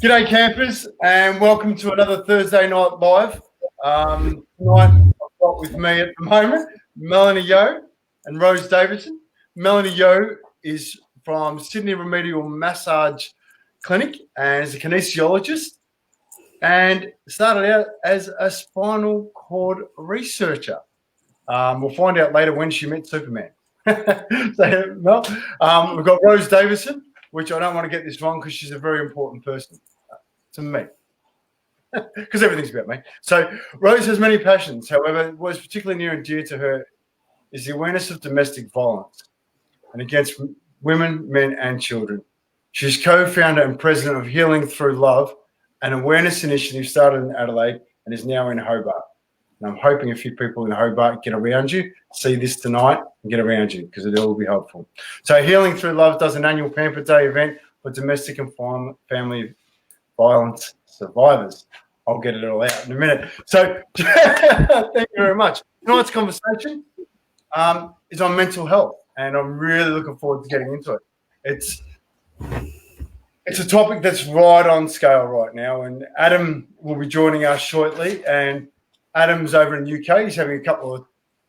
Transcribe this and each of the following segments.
G'day campers and welcome to another Thursday Night Live. Tonight I've got with me at the moment Melaine Yeoh and Rose Davidson. Melaine Yeoh is from Sydney Remedial Massage Clinic and is a kinesiologist and started out as a spinal cord researcher. We'll find out later when she met Superman. We've got Rose Davidson, which I don't want to get this wrong because she's a very important person to me, because everything's about me. So Rose has many passions. However, what is particularly near and dear to her is the awareness of domestic violence and against women, men, and children. She's co-founder and president of Healing Through Love, an awareness initiative started in Adelaide and is now in Hobart. And I'm hoping a few people in Hobart get around you, see this tonight and get around you because it will be helpful. So Healing Through Love does an annual Pamper Day event for domestic and family violence survivors. I'll get it all out in a minute. So thank you very much. Tonight's conversation is on mental health, and I'm really looking forward to getting into it. It's a topic that's right on scale right now, and Adam will be joining us shortly. And Adam's over in the UK. He's having a couple of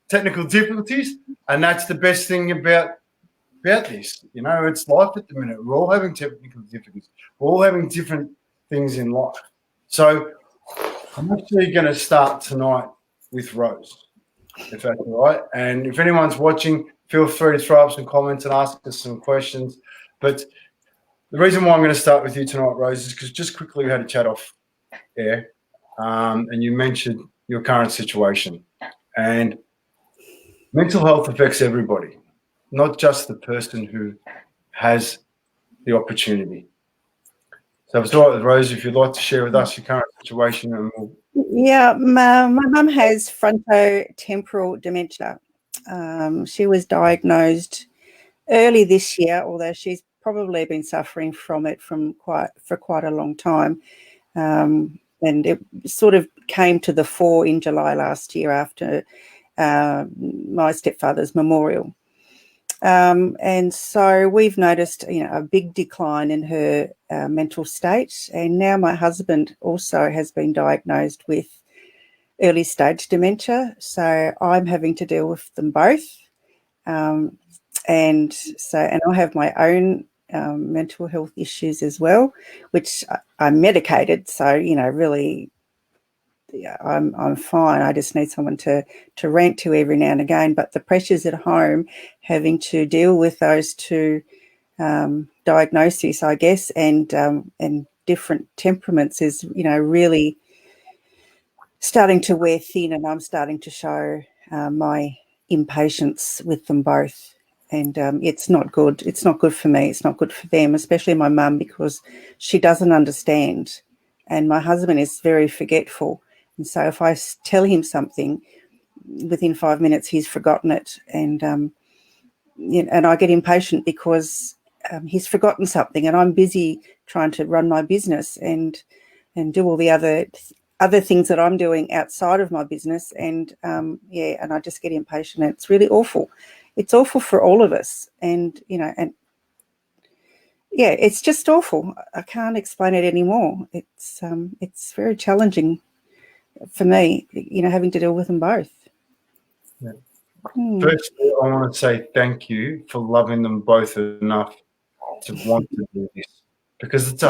technical difficulties, and that's the best thing about this. You know, it's life at the minute. We're all having technical difficulties. We're all having different things in life. So I'm actually going to start tonight with Rose, if that's all right. And if anyone's watching, feel free to throw up some comments and ask us some questions. But the reason why I'm going to start with you tonight, Rose, is because just quickly we had a chat off air, and you mentioned your current situation. And mental health affects everybody, not just the person who has the opportunity. So if it's all right with Rose, if you'd like to share with us your current situation. And Yeah, my mum has frontotemporal dementia. She was diagnosed early this year, although she's probably been suffering from it for quite a long time. And it sort of came to the fore in July last year after my stepfather's memorial. And so we've noticed, a big decline in her mental state. And now my husband also has been diagnosed with early stage dementia. So I'm having to deal with them both. And I have my own mental health issues as well, which I'm medicated. So, really, I'm fine. I just need someone to rant to every now and again. But the pressures at home, having to deal with those two diagnoses, I guess, and different temperaments is, really starting to wear thin, and I'm starting to show my impatience with them both. And it's not good. It's not good for me. It's not good for them, especially my mum, because she doesn't understand. And my husband is very forgetful. And so if I tell him something, within 5 minutes he's forgotten it. And and I get impatient because he's forgotten something, and I'm busy trying to run my business and do all the other things that I'm doing outside of my business. And and I just get impatient. And it's really awful. It's awful for all of us. And it's just awful. I can't explain it anymore. It's very challenging for me, having to deal with them both. Yeah. Firstly, I want to say thank you for loving them both enough to want to do this, because it's a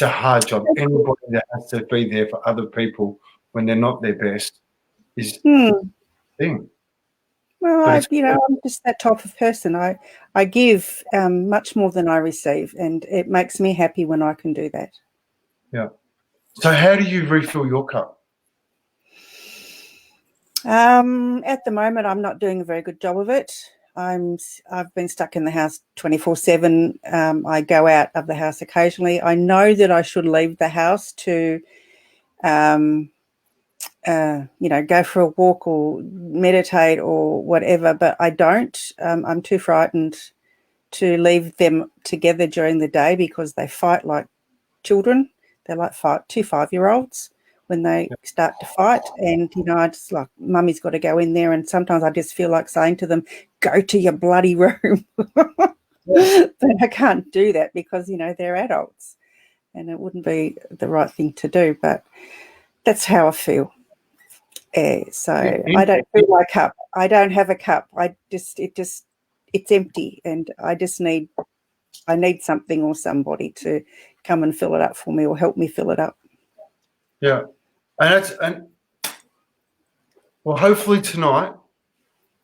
hard job. Anybody that has to be there for other people when they're not their best is the thing. Well, I'm just that type of person. I give much more than I receive, and it makes me happy when I can do that. Yeah. So how do you refill your cup? At the moment, I'm not doing a very good job of it. I've been stuck in the house 24/7. I go out of the house occasionally. I know that I should leave the house to, go for a walk or meditate or whatever, but I don't. I'm too frightened to leave them together during the day because they fight like children. They're like two 5-year-olds when they start to fight. And, I just like, Mummy's got to go in there. And sometimes I just feel like saying to them, go to your bloody room. But I can't do that because, they're adults. and it wouldn't be the right thing to do, but that's how I feel. So I don't fill my cup. I don't have a cup. It's empty, and I need something or somebody to come and fill it up for me or help me fill it up. Yeah, and well, hopefully tonight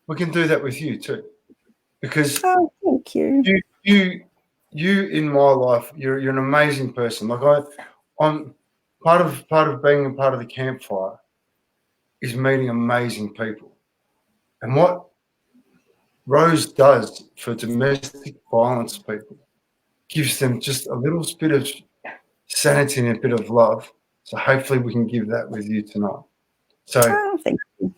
we can do that with you too, because thank you. You in my life, you're an amazing person. Like I'm part of being a part of the Campfire is meeting amazing people, and what Rose does for domestic violence people gives them just a little bit of sanity and a bit of love. So hopefully we can give that with you tonight. So thank you.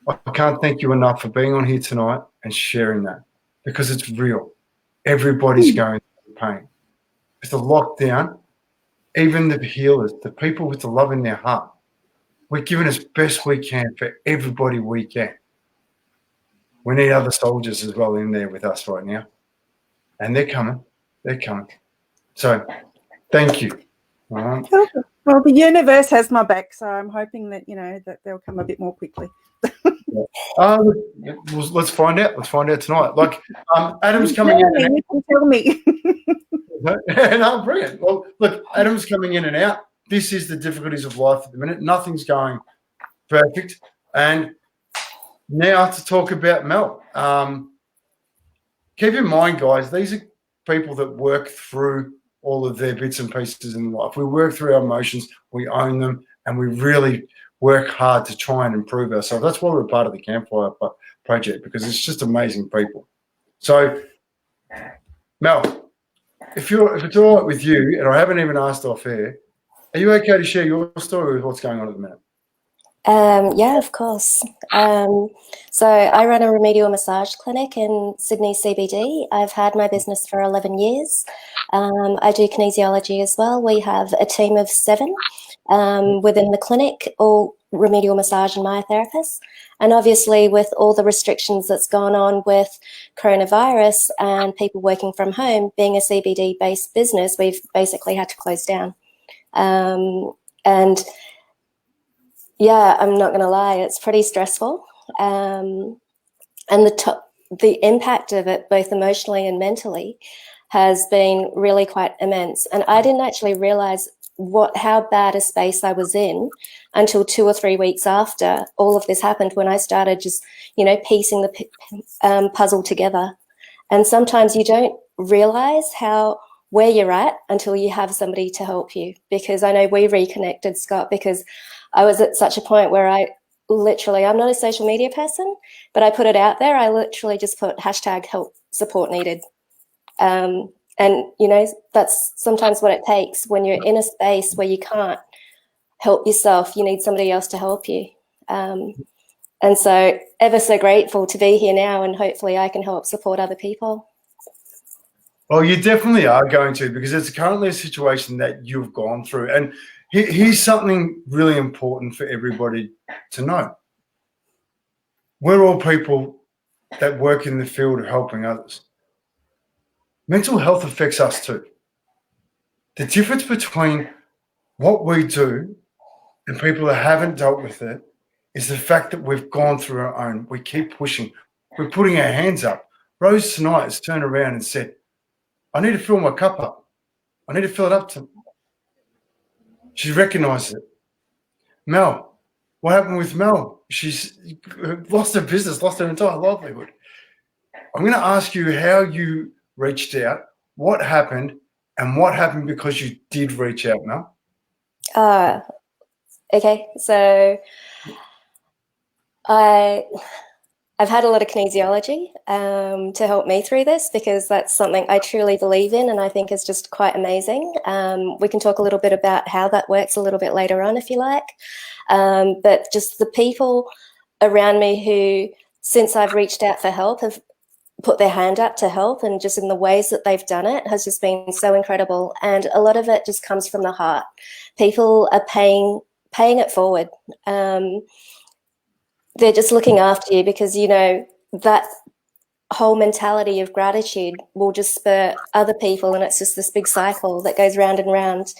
I can't thank you enough for being on here tonight and sharing that, because it's real. Everybody's going through pain. With the lockdown, even the healers, the people with the love in their heart, we're giving as best we can for everybody we can. We need other soldiers as well in there with us right now. And they're coming. They're coming. So thank you. All right. Well, the universe has my back, so I'm hoping that, that they'll come a bit more quickly. Let's find out. Let's find out tonight. Like Adam's coming in. You can tell me. No, brilliant. Well, look, Adam's coming in and out. This is the difficulties of life at the minute. Nothing's going perfect. And now to talk about Mel. Keep in mind, guys, these are people that work through all of their bits and pieces in life. We work through our emotions, we own them, and we really work hard to try and improve ourselves. That's why we're part of the Campfire Project, because it's just amazing people. So, Mel, if it's all right with you, and I haven't even asked off air, are you okay to share your story with what's going on at the minute? Yeah, of course. So I run a remedial massage clinic in Sydney CBD. I've had my business for 11 years. I do kinesiology as well. We have a team of 7 within the clinic, all remedial massage and myotherapist. And obviously with all the restrictions that's gone on with coronavirus and people working from home, being a CBD-based business, we've basically had to close down. And yeah, I'm not going to lie, it's pretty stressful. And the impact of it, both emotionally and mentally, has been really quite immense. And I didn't actually realize how bad a space I was in until 2 or 3 weeks after all of this happened, when I started just, piecing the puzzle together. And sometimes you don't realize where you're at until you have somebody to help you. Because I know we reconnected, Scott, because I was at such a point where I'm not a social media person, but I put it out there. I literally just put #help support needed. And, that's sometimes what it takes when you're in a space where you can't help yourself. You need somebody else to help you. And so ever so grateful to be here now, and hopefully I can help support other people. Well, you definitely are going to, because it's currently a situation that you've gone through. And here's something really important for everybody to know. We're all people that work in the field of helping others. Mental health affects us too. The difference between what we do and people that haven't dealt with it is the fact that we've gone through our own. We keep pushing. We're putting our hands up. Rose tonight has turned around and said, I need to fill my cup up. I need to fill it up to. She's recognised it. Mel, what happened with Mel? She's lost her business, lost her entire livelihood. I'm going to ask you how you reached out, what happened, and what happened because you did reach out, Mel. Okay, so I've had a lot of kinesiology to help me through this, because that's something I truly believe in and I think is just quite amazing. We can talk a little bit about how that works a little bit later on if you like. But just the people around me who, since I've reached out for help, have put their hand up to help, and just in the ways that they've done it has just been so incredible. And a lot of it just comes from the heart. People are paying it forward. They're just looking after you, because that whole mentality of gratitude will just spur other people, and it's just this big cycle that goes round and round.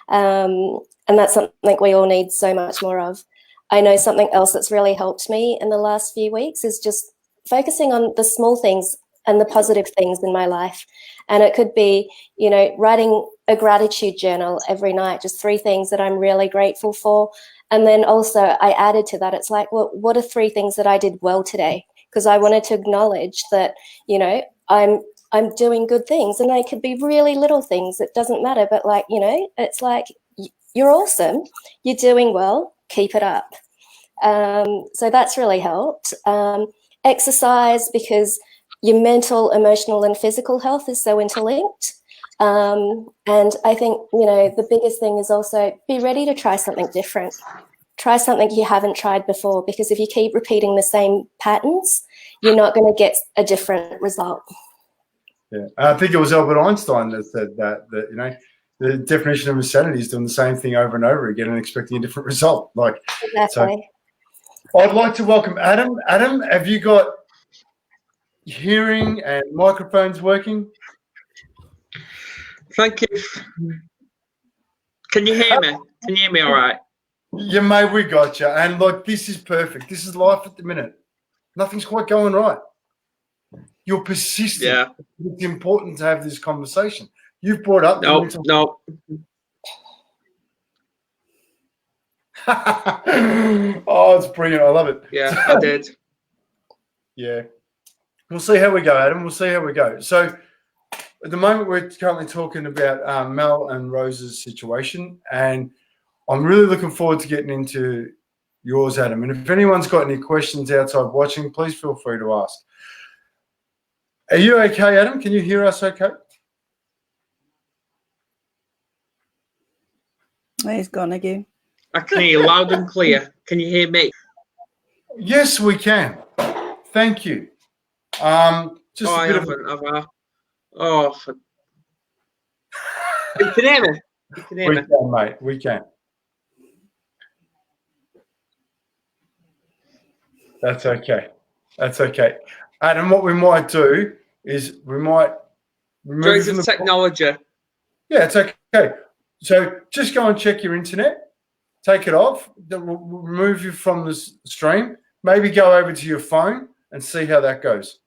And that's something we all need so much more of. I know something else that's really helped me in the last few weeks is just focusing on the small things and the positive things in my life. And it could be, you know, writing a gratitude journal every night, just 3 things that I'm really grateful for. And then also I added to that, it's like, well, what are 3 things that I did well today? Because I wanted to acknowledge that, you know, I'm doing good things, and they could be really little things. It doesn't matter. But like, you know, it's like, you're awesome. You're doing well. Keep it up. So that's really helped. Exercise, because your mental, emotional, and physical health is so interlinked. And I think, you know, the biggest thing is also be ready to try something different. Try something you haven't tried before, because if you keep repeating the same patterns, you're not going to get a different result. Yeah, I think it was Albert Einstein that said that you know, the definition of insanity is doing the same thing over and over again and expecting a different result. Like, Exactly. So I'd like to welcome Adam. Adam, have you got hearing and microphones working? Thank you. Can you hear me? Can you hear me all right? Yeah, mate, we got you. And like, this is perfect. This is life at the minute. Nothing's quite going right. You're persistent. Yeah. It's important to have this conversation. You've brought up No. Oh, it's brilliant. I love it. Yeah, I did. Yeah. We'll see how we go, Adam. We'll see how we go. So at the moment, we're currently talking about Mel and Rose's situation, and I'm really looking forward to getting into yours, Adam. And if anyone's got any questions outside watching, please feel free to ask. Are you okay, Adam? Can you hear us okay? He's gone again. I can hear you loud and clear. Can you hear me? Yes, we can. Thank you. Just I a bit haven't. You can hear me? You can hear we me? can, mate. We can. That's okay. That's okay. Adam, what we might do is we might remove There's technology. Yeah, it's okay. So just go and check your internet. Take it off. That will remove you from the stream. Maybe go over to your phone and see how that goes.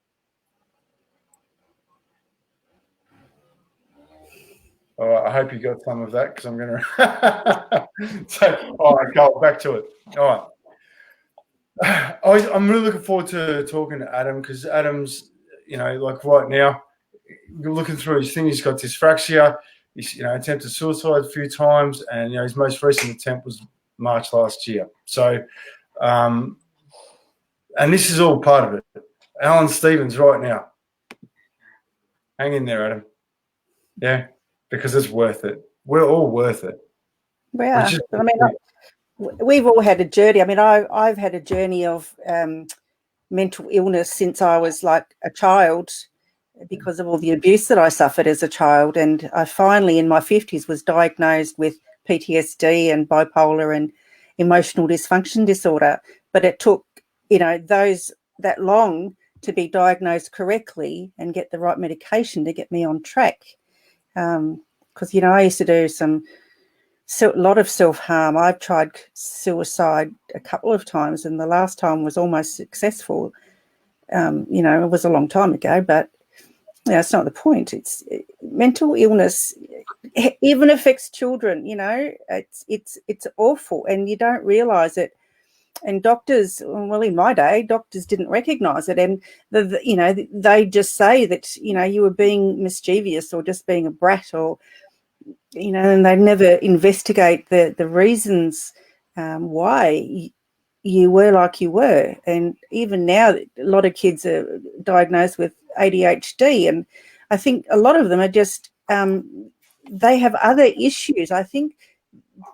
All right, I hope you got some of that, because I'm going to. So, all right, go back to it. All right. I'm really looking forward to talking to Adam, because Adam's, you know, like right now, you're looking through his thing. He's got dysprexia. He's, you know, attempted suicide a few times, and you know, his most recent attempt was March last year. So, and this is all part of it. Alan Stevens right now. Hang in there, Adam. Yeah, because it's worth it. We're all worth it. Yeah, I mean, we've all had a journey. I mean, I've had a journey of mental illness since I was like a child, because of all the abuse that I suffered as a child. And I finally, in my 50s, was diagnosed with PTSD and bipolar and emotional dysfunction disorder. But it took, you know, that long to be diagnosed correctly and get the right medication to get me on track. Because, you know, I used to do a lot of self-harm. I've tried suicide a couple of times, and the last time was almost successful. You know, it was a long time ago, but you know, it's not the point. Mental illness even affects children. You know, it's awful, and you don't realise it. And doctors, well, in my day, doctors didn't recognise it, and you know, they just say that, you know, you were being mischievous or just being a brat, or you know, and they never investigate the reasons why you were like you were. And even now, a lot of kids are diagnosed with ADHD, and I think a lot of them are just they have other issues. I think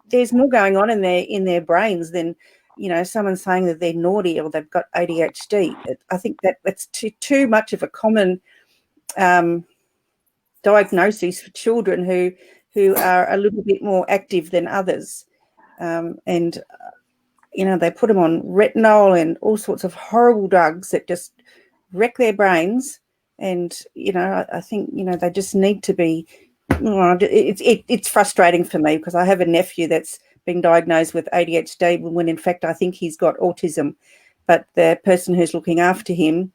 there's more going on in their brains than, you know, someone saying that they're naughty or they've got ADHD. I think that's too much of a common diagnosis for children who are a little bit more active than others. And you know, they put them on retinol and all sorts of horrible drugs that just wreck their brains. And, I think, they just need to be, it's frustrating for me because I have a nephew that's been diagnosed with ADHD when in fact I think he's got autism, but the person who's looking after him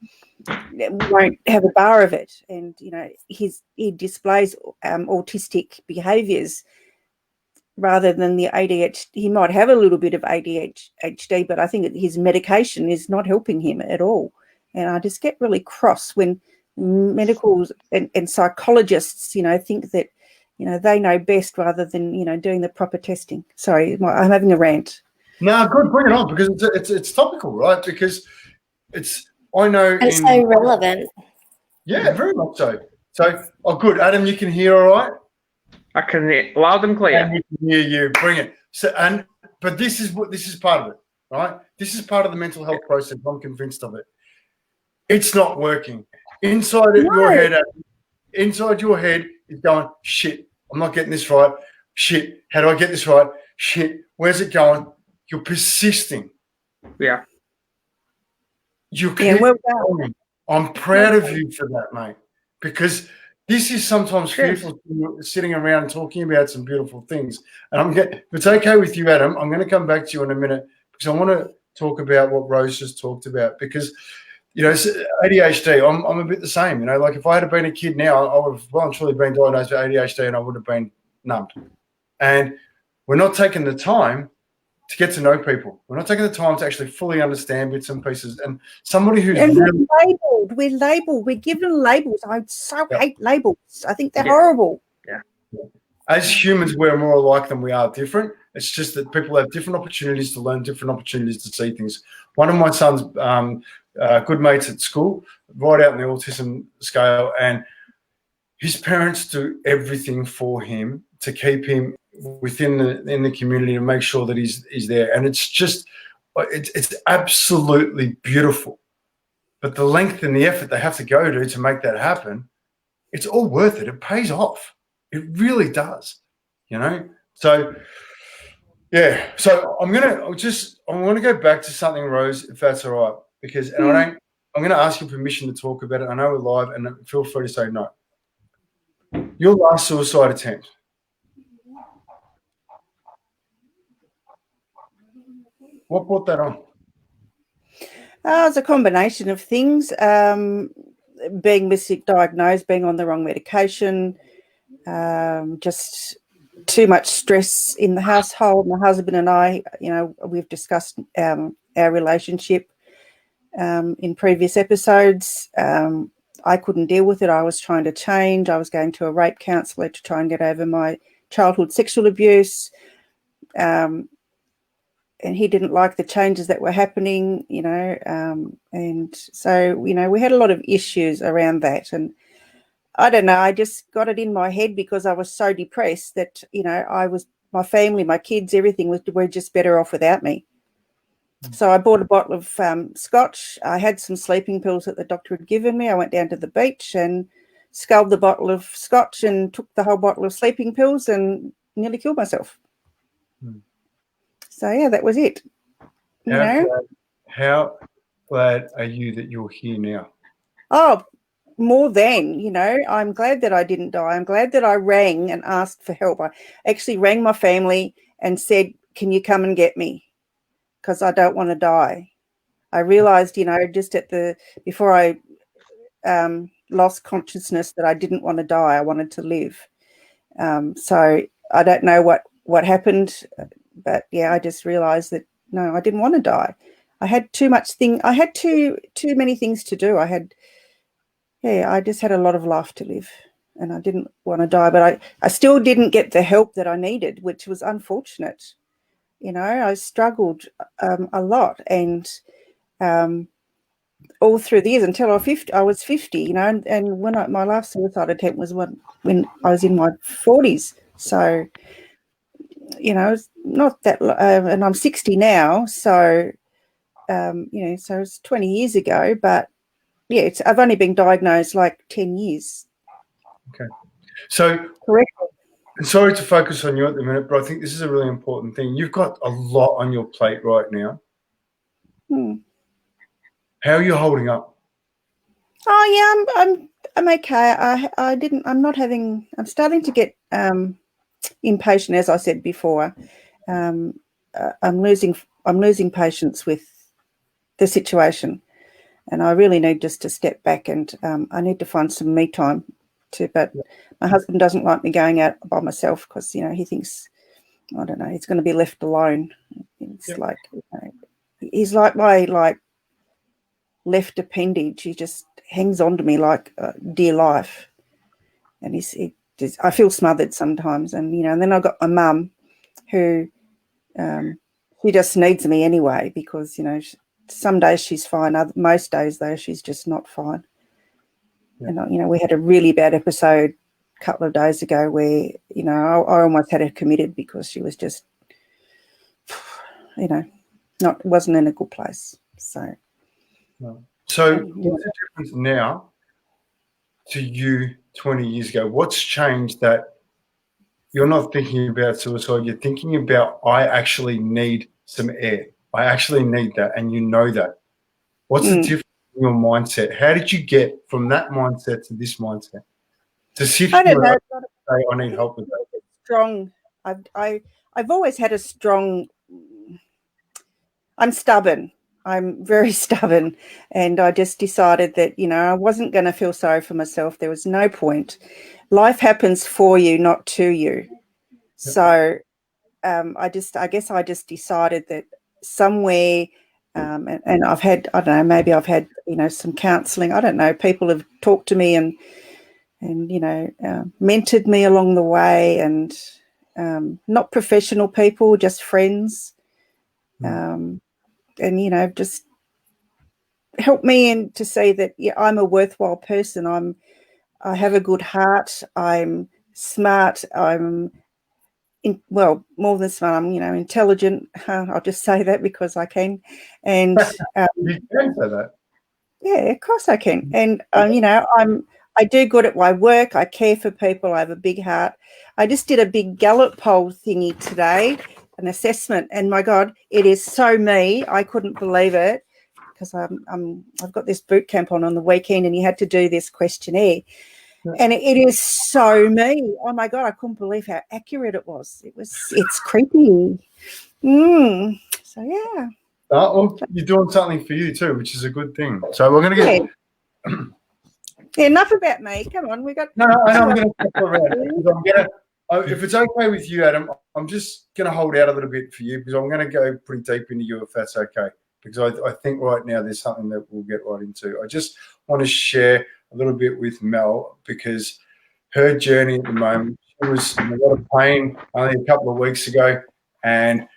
won't have a bar of it. And, he displays autistic behaviours rather than the ADHD. He might have a little bit of ADHD, but I think his medication is not helping him at all. And I just get really cross when medicals and psychologists, think that, they know best rather than, doing the proper testing. Sorry, I'm having a rant. No, good, bring it on, because it's topical, right? Because I know it's so relevant. Yeah, very much so. So, good. Adam, you can hear all right? I can hear loud and clear. And we can hear you. Bring it. So, but this is part of it, right? This is part of the mental health process. I'm convinced of it. It's not working. Inside your head, Adam, inside your head is going, shit, I'm not getting this right. Shit, how do I get this right? Shit, where's it going? You're persisting. Yeah. You keep going. I'm proud of you for that, mate, because this is sometimes fearful, sitting around and talking about some beautiful things. And if it's okay with you, Adam, I'm going to come back to you in a minute because I want to talk about what Rose just talked about, because, ADHD, I'm a bit the same. Like if I had been a kid now, I would have well and truly been diagnosed with ADHD and I would have been numbed. And we're not taking the time to get to know people. We're not taking the time to actually fully understand bits and pieces. And somebody who's we're labelled. We're given labels. I so hate labels. I think they're horrible. Yeah. As humans, we're more alike than we are different. It's just that people have different opportunities to learn, different opportunities to see things. One of my son's good mates at school, right out in the autism scale, and his parents do everything for him to keep him within the community and make sure that he's there. And it's absolutely beautiful. But the length and the effort they have to go to make that happen, it's all worth it. It pays off. It really does. So yeah. So I want to go back to something, Rose, if that's all right, because I'm going to ask you permission to talk about it. I know we're live, and feel free to say no. Your last suicide attempt. What brought that on? It's a combination of things. Being misdiagnosed, being on the wrong medication, just too much stress in the household. My husband and I, we've discussed our relationship in previous episodes. I couldn't deal with it. I was trying to change. I was going to a rape counsellor to try and get over my childhood sexual abuse. And he didn't like the changes that were happening, and so, we had a lot of issues around that. And I don't know, I just got it in my head because I was so depressed that, my family, my kids, everything were just better off without me. So I bought a bottle of scotch. I had some sleeping pills that the doctor had given me. I went down to the beach and sculled the bottle of scotch and took the whole bottle of sleeping pills and nearly killed myself. So, yeah, that was it. How glad are you that you're here now? Oh, more than, I'm glad that I didn't die. I'm glad that I rang and asked for help. I actually rang my family and said, can you come and get me? Because I don't want to die. I realised, just before I lost consciousness that I didn't want to die. I wanted to live. So I don't know what happened. But yeah, I just realised that no, I didn't want to die. I had too many things to do. I just had a lot of life to live, and I didn't want to die. But I still didn't get the help that I needed, which was unfortunate. I struggled a lot, and all through the years until I was 50. And when my last suicide attempt was when I was in my 40s. So. It's not that, and I'm 60 now, so so it's 20 years ago. But yeah, I've only been diagnosed like 10 years. Okay, so correct. Sorry to focus on you at the minute, but I think this is a really important thing. You've got a lot on your plate right now. How are you holding up? Oh yeah, I'm okay. I'm starting to get impatient, as I said before. I'm losing patience with the situation, and I really need just to step back, and I need to find some me time too. But my husband doesn't like me going out by myself because he thinks, I don't know, he's going to be left alone. It's like he's like my left appendage. He just hangs on to me like dear life, and I feel smothered sometimes. And and then I've got my mum, who she just needs me anyway because some days she's fine. Most days though she's just not fine. And we had a really bad episode a couple of days ago where I almost had her committed because she was just wasn't in a good place. So what's the difference now to you 20 years ago? What's changed that you're not thinking about suicide? You're thinking about, I actually need some air. I actually need that, and you know that. What's the difference in your mindset? How did you get from that mindset to this mindset? To sit here and say, I need help with that. Strong. I've always had a strong. I'm stubborn. I'm very stubborn, and I just decided that I wasn't going to feel sorry for myself. There was no point. Life happens for you, not to you. So I guess I just decided that somewhere, and I've had, I don't know, maybe I've had some counselling. I don't know. People have talked to me and mentored me along the way, and not professional people, just friends. And just help me to see that I'm a worthwhile person. I have a good heart. I'm smart. I'm more than smart. I'm intelligent. I'll just say that because I can. And you can say that. Yeah, of course I can. And I do good at my work. I care for people. I have a big heart. I just did a big Gallup poll thingy today, an assessment, and my God, it is so me. I couldn't believe it because I've got this boot camp on the weekend, and you had to do this questionnaire, and it is so me. Oh my God, I couldn't believe how accurate it was. It's creepy. So yeah. Well, you're doing something for you too, which is a good thing. So we're going to get. Yeah, enough about me. Come on, we got. No, I'm going to go around. If it's okay with you, Adam, I'm just going to hold out a little bit for you because I'm going to go pretty deep into you if that's okay. Because I think right now there's something that we'll get right into. I just want to share a little bit with Mel because her journey at the moment, she was in a lot of pain only a couple of weeks ago, and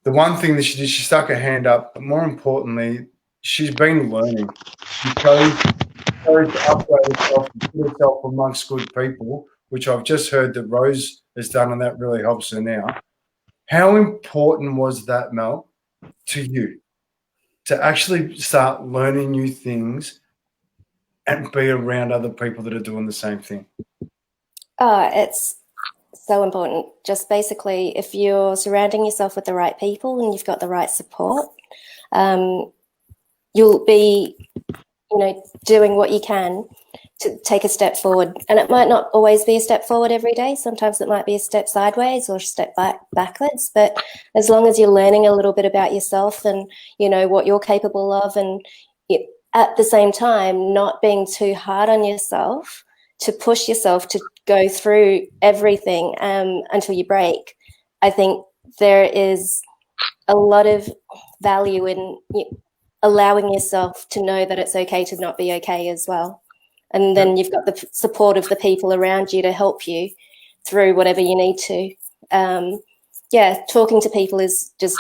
the one thing that she did, she stuck her hand up, but more importantly, she's been learning. She chose to upgrade herself and put herself amongst good people, which I've just heard that Rose has done, and that really helps her now. How important was that, Mel, to you to actually start learning new things and be around other people that are doing the same thing? It's so important. Just basically, if you're surrounding yourself with the right people and you've got the right support, you'll be, doing what you can to take a step forward. And it might not always be a step forward every day. Sometimes it might be a step sideways or a step backwards. But as long as you're learning a little bit about yourself and, what you're capable of, and at the same time, not being too hard on yourself, to push yourself to go through everything until you break. I think there is a lot of value in allowing yourself to know that it's okay to not be okay as well. And then you've got the support of the people around you to help you through whatever you need to. Talking to people is just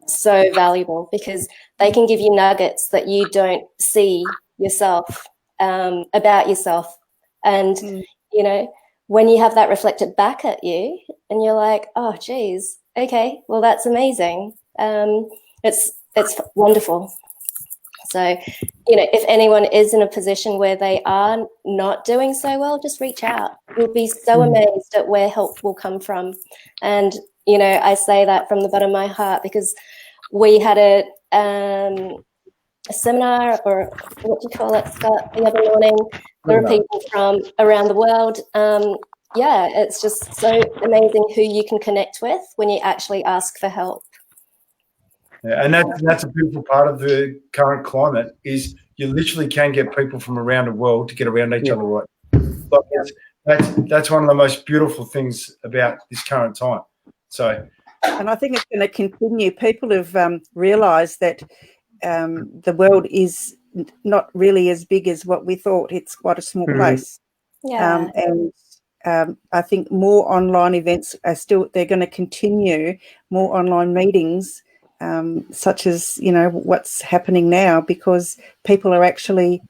so valuable because they can give you nuggets that you don't see yourself, about yourself. And, when you have that reflected back at you and you're like, oh, geez, okay, well, that's amazing. It's wonderful. So, if anyone is in a position where they are not doing so well, just reach out. You'll be so amazed at where help will come from. And, I say that from the bottom of my heart because we had seminar, or what do you call it, Scott, the other morning. There are people from around the world. Yeah, it's just so amazing who you can connect with when you actually ask for help. Yeah, and that's a beautiful part of the current climate is you literally can get people from around the world to get around each other, right? But that's one of the most beautiful things about this current time. So, and I think it's going to continue. People have realised that the world is not really as big as what we thought. It's quite a small place. Yeah. And I think more online events they're going to continue, more online meetings, such as, what's happening now, because people are actually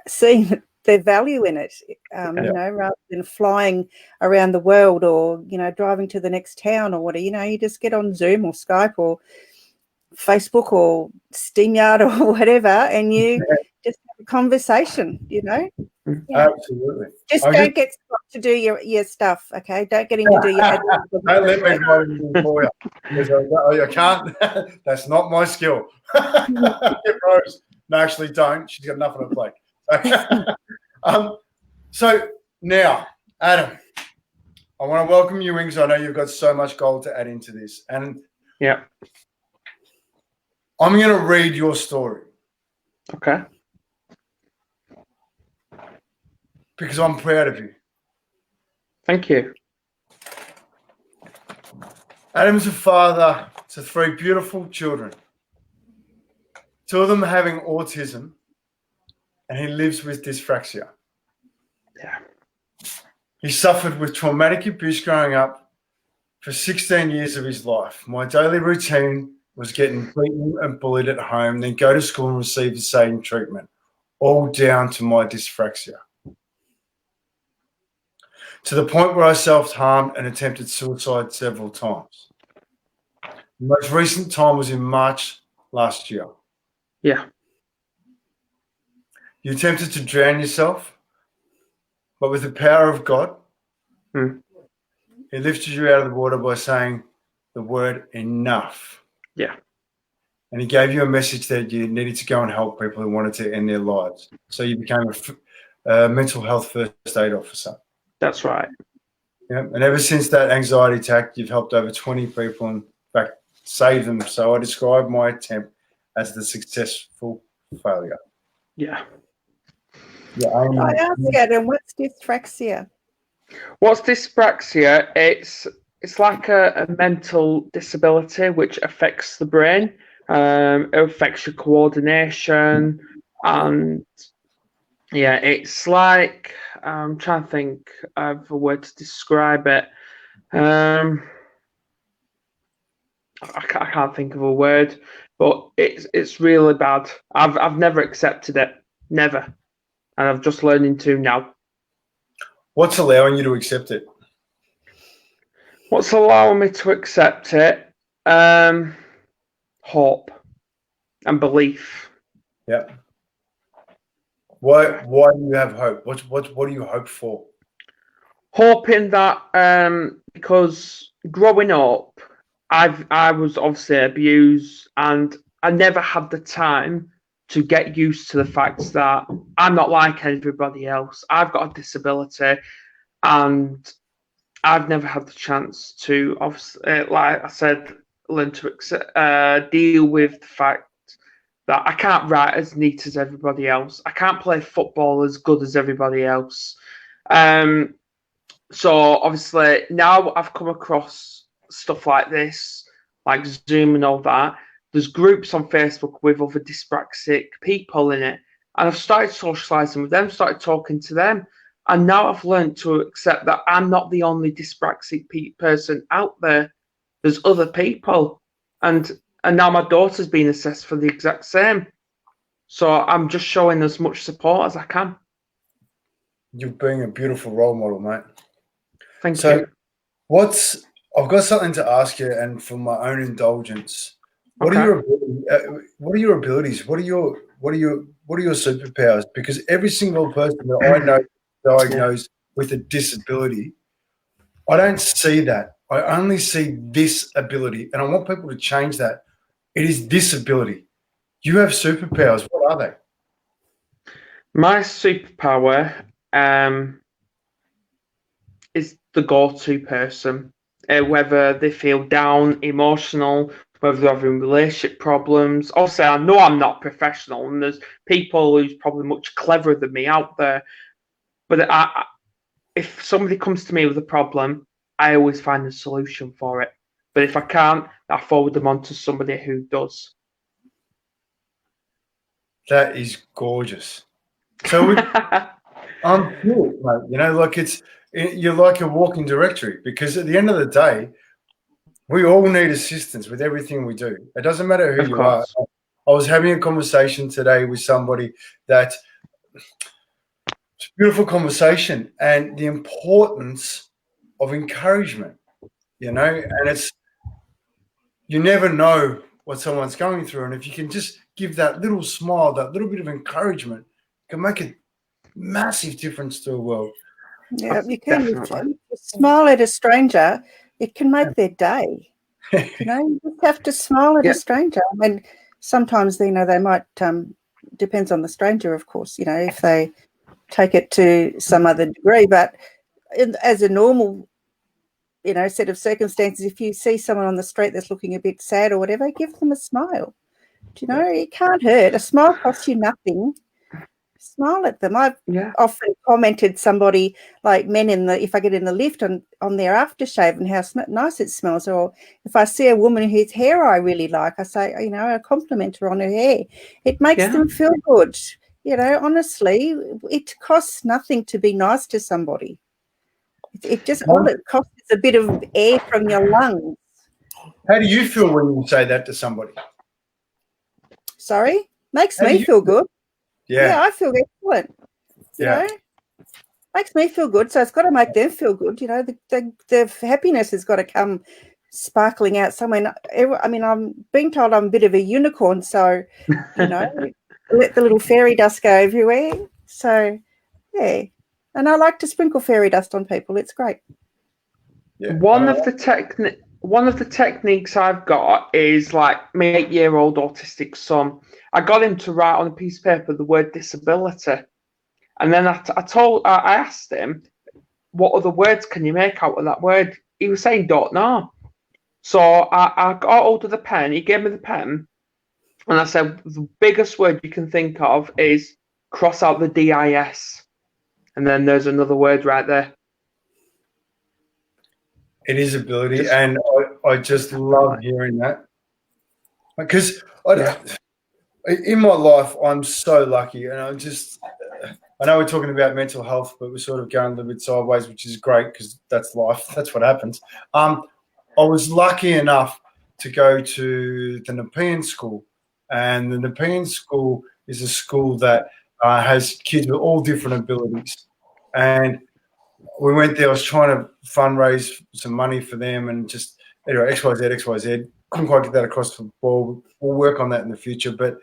seeing their value in it, rather than flying around the world or, driving to the next town or whatever. You just get on Zoom or Skype or Facebook or SteamYard or whatever, and you just have a conversation, Yeah. Absolutely. Just don't get Scott to do your stuff, okay? Don't get him to do your admin. Don't let me write anything for you. I can't. That's not my skill. Rose. No, actually don't. She's got nothing to play. So now, Adam, I want to welcome you in because I know you've got so much gold to add into this. And I'm going to read your story. Okay. Because I'm proud of you. Thank you. Adam's a father to 3 beautiful children. 2 of them having autism, and he lives with dysprexia. Yeah. He suffered with traumatic abuse growing up for 16 years of his life. My daily routine was getting beaten and bullied at home, then go to school and receive the same treatment, all down to my dysprexia. To the point where I self-harmed and attempted suicide several times. The most recent time was in March last year. Yeah. You attempted to drown yourself, but with the power of God, He lifted you out of the water by saying the word enough. Yeah. And He gave you a message that you needed to go and help people who wanted to end their lives. So you became a mental health first aid officer. That's right. Yeah. And ever since that anxiety attack, you've helped over 20 people and, in fact, saved them. So I describe my attempt as the successful failure. Yeah. I ask Adam, what's dyspraxia? What's dyspraxia? It's like a mental disability which affects the brain. It affects your coordination, and it's like I'm trying to think of a word to describe it. I can't think of a word, but it's really bad. I've never accepted it, never, and I'm just learning to now. What's allowing you to accept it? What's allowing me to accept it? Hope and belief. Yeah. Why do you have hope? What do you hope for? Hoping that because growing up, I was obviously abused, and I never had the time to get used to the fact that I'm not like everybody else. I've got a disability, and I've never had the chance to, obviously, like I said, learn to deal with the fact that I can't write as neat as everybody else. I can't play football as good as everybody else. So obviously now I've come across stuff like this, like Zoom and all that. There's groups on Facebook with other dyspraxic people in it, and I've started socializing with them, started talking to them, and now I've learned to accept that I'm not the only dyspraxic person out there. There's other people, and now my daughter's being assessed for the exact same. So I'm just showing as much support as I can. You're being a beautiful role model, mate. Thank you. I've got something to ask you, and for my own indulgence, what are your abilities? What are your superpowers? Because every single person that I know diagnosed with a disability, I don't see that. I only see this ability, and I want people to change that. It is this ability. You have superpowers. What are they? My superpower is the go-to person. Whether they feel down, emotional, whether they're having relationship problems. Obviously, I know I'm not professional, and there's people who's probably much cleverer than me out there. But if somebody comes to me with a problem, I always find a solution for it. But if I can't, I forward them on to somebody who does. That is gorgeous. So I'm cool, mate. You know, like you're like a walking directory, because at the end of the day, we all need assistance with everything we do. It doesn't matter who Of you course. are. I was having a conversation today with somebody that it's a beautiful conversation, and the importance of encouragement, you know, and it's, you never know what someone's going through. And if you can just give that little smile, that little bit of encouragement, it can make a massive difference to the world. Yeah, you can. Definitely. If you smile at a stranger, it can make their day. You know, you just have to smile at Yeah. a stranger. I mean, sometimes, you know, they might, depends on the stranger, of course, you know, if they take it to some other degree. But as a normal, you know, set of circumstances, if you see someone on the street that's looking a bit sad or whatever, give them a smile. Do you know, it can't hurt. A smile costs you nothing. Smile at them. I've often commented somebody, like men if I get in the lift on their aftershave and how nice it smells, or if I see a woman whose hair I really like, I say, you know, I compliment her on her hair. It makes them feel good. You know, honestly, it costs nothing to be nice to somebody. It just, all it costs is a bit of air from your lungs. How do you feel when you say that to somebody? Sorry? Makes me feel good. Yeah, I feel excellent. You know, makes me feel good. So it's got to make them feel good. You know, the happiness has got to come sparkling out somewhere. I mean, I'm being told I'm a bit of a unicorn, so you know, let the little fairy dust go everywhere. So yeah, and I like to sprinkle fairy dust on people. It's great. Yeah. One of the techniques I've got is, like, my 8-year-old autistic son. I got him to write on a piece of paper the word disability, and then I asked him, what other words can you make out of that word? He was saying don't know. So I got hold of the pen. He gave me the pen, and I said, the biggest word you can think of is cross out the DIS, and then there's another word right there. It is ability, and I just love hearing that, because in my life I'm so lucky, and I know we're talking about mental health, but we're sort of going a little bit sideways, which is great because that's life. That's what happens. I was lucky enough to go to the Nepean School, and the Nepean School is a school that has kids with all different abilities, and we went there. I was trying to fundraise some money for them, and just anyway, XYZ. Couldn't quite get that across the board. We'll work on that in the future. But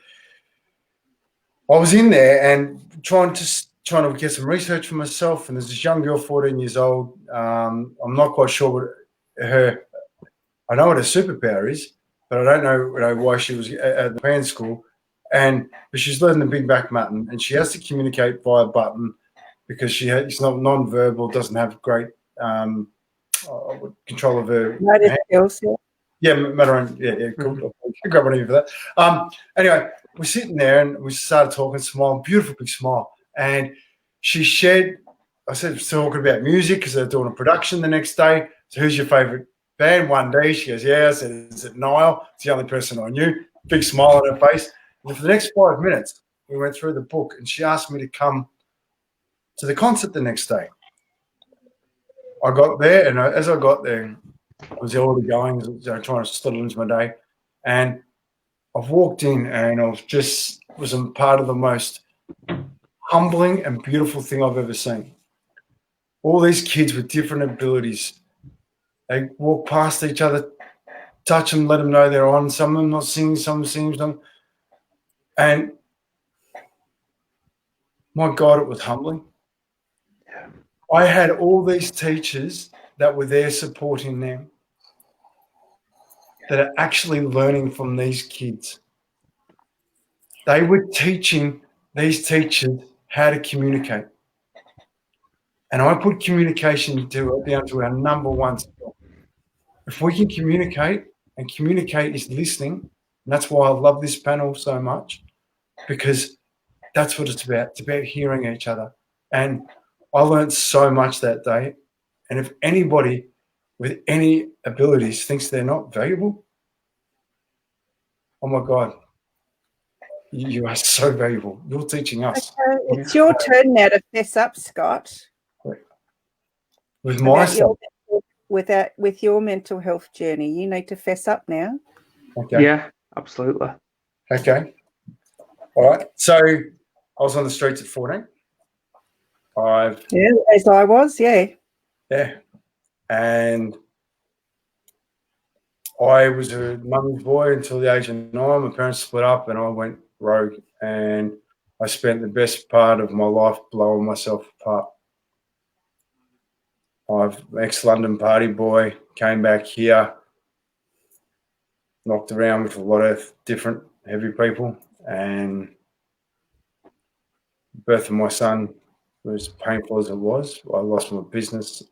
I was in there and trying to get some research for myself. And there's this young girl, 14 years old. I'm not quite sure what I know what her superpower is, but I don't know why she was at the band school. But she's learning the Big Back Mutton, and she has to communicate via button, because she's not non-verbal, doesn't have great control of her motor skills. Cool. I'll grab one of you for that. Anyway, we're sitting there and we started talking, smiling, beautiful big smile. And she shared, I said, talking about music because they're doing a production the next day. So who's your favourite band? 1D. She goes, yeah. I said, is it Niall? It's the only person I knew. Big smile on her face. And for the next 5 minutes, we went through the book, and she asked me to come to the concert the next day. I got there, and as I got there, I was already going, trying to settle into my day, and I've walked in, and was a part of the most humbling and beautiful thing I've ever seen. All these kids with different abilities, they walk past each other, touch them, let them know they're on. Some of them not singing, some singing, some. And my God, it was humbling. I had all these teachers that were there supporting them, that are actually learning from these kids. they were teaching these teachers how to communicate. And I put communication down to our number one skill. If we can communicate, and communicate is listening, and that's why I love this panel so much, because that's what it's about. It's about hearing each other. And I learned so much that day. And if anybody with any abilities thinks they're not valuable, oh my God, you are so valuable. You're teaching us. Okay, it's your turn now to fess up, Scott. With my son. With your mental health journey, you need to fess up now. Okay. Yeah, absolutely. Okay. All right. So I was on the streets at 14. As I was, yeah. Yeah. And I was a mummy's boy until the age of 9. My parents split up and I went rogue. And I spent the best part of my life blowing myself apart. I'm ex-London party boy, came back here, knocked around with a lot of different heavy people, and the birth of my son was painful as it was. I lost my business.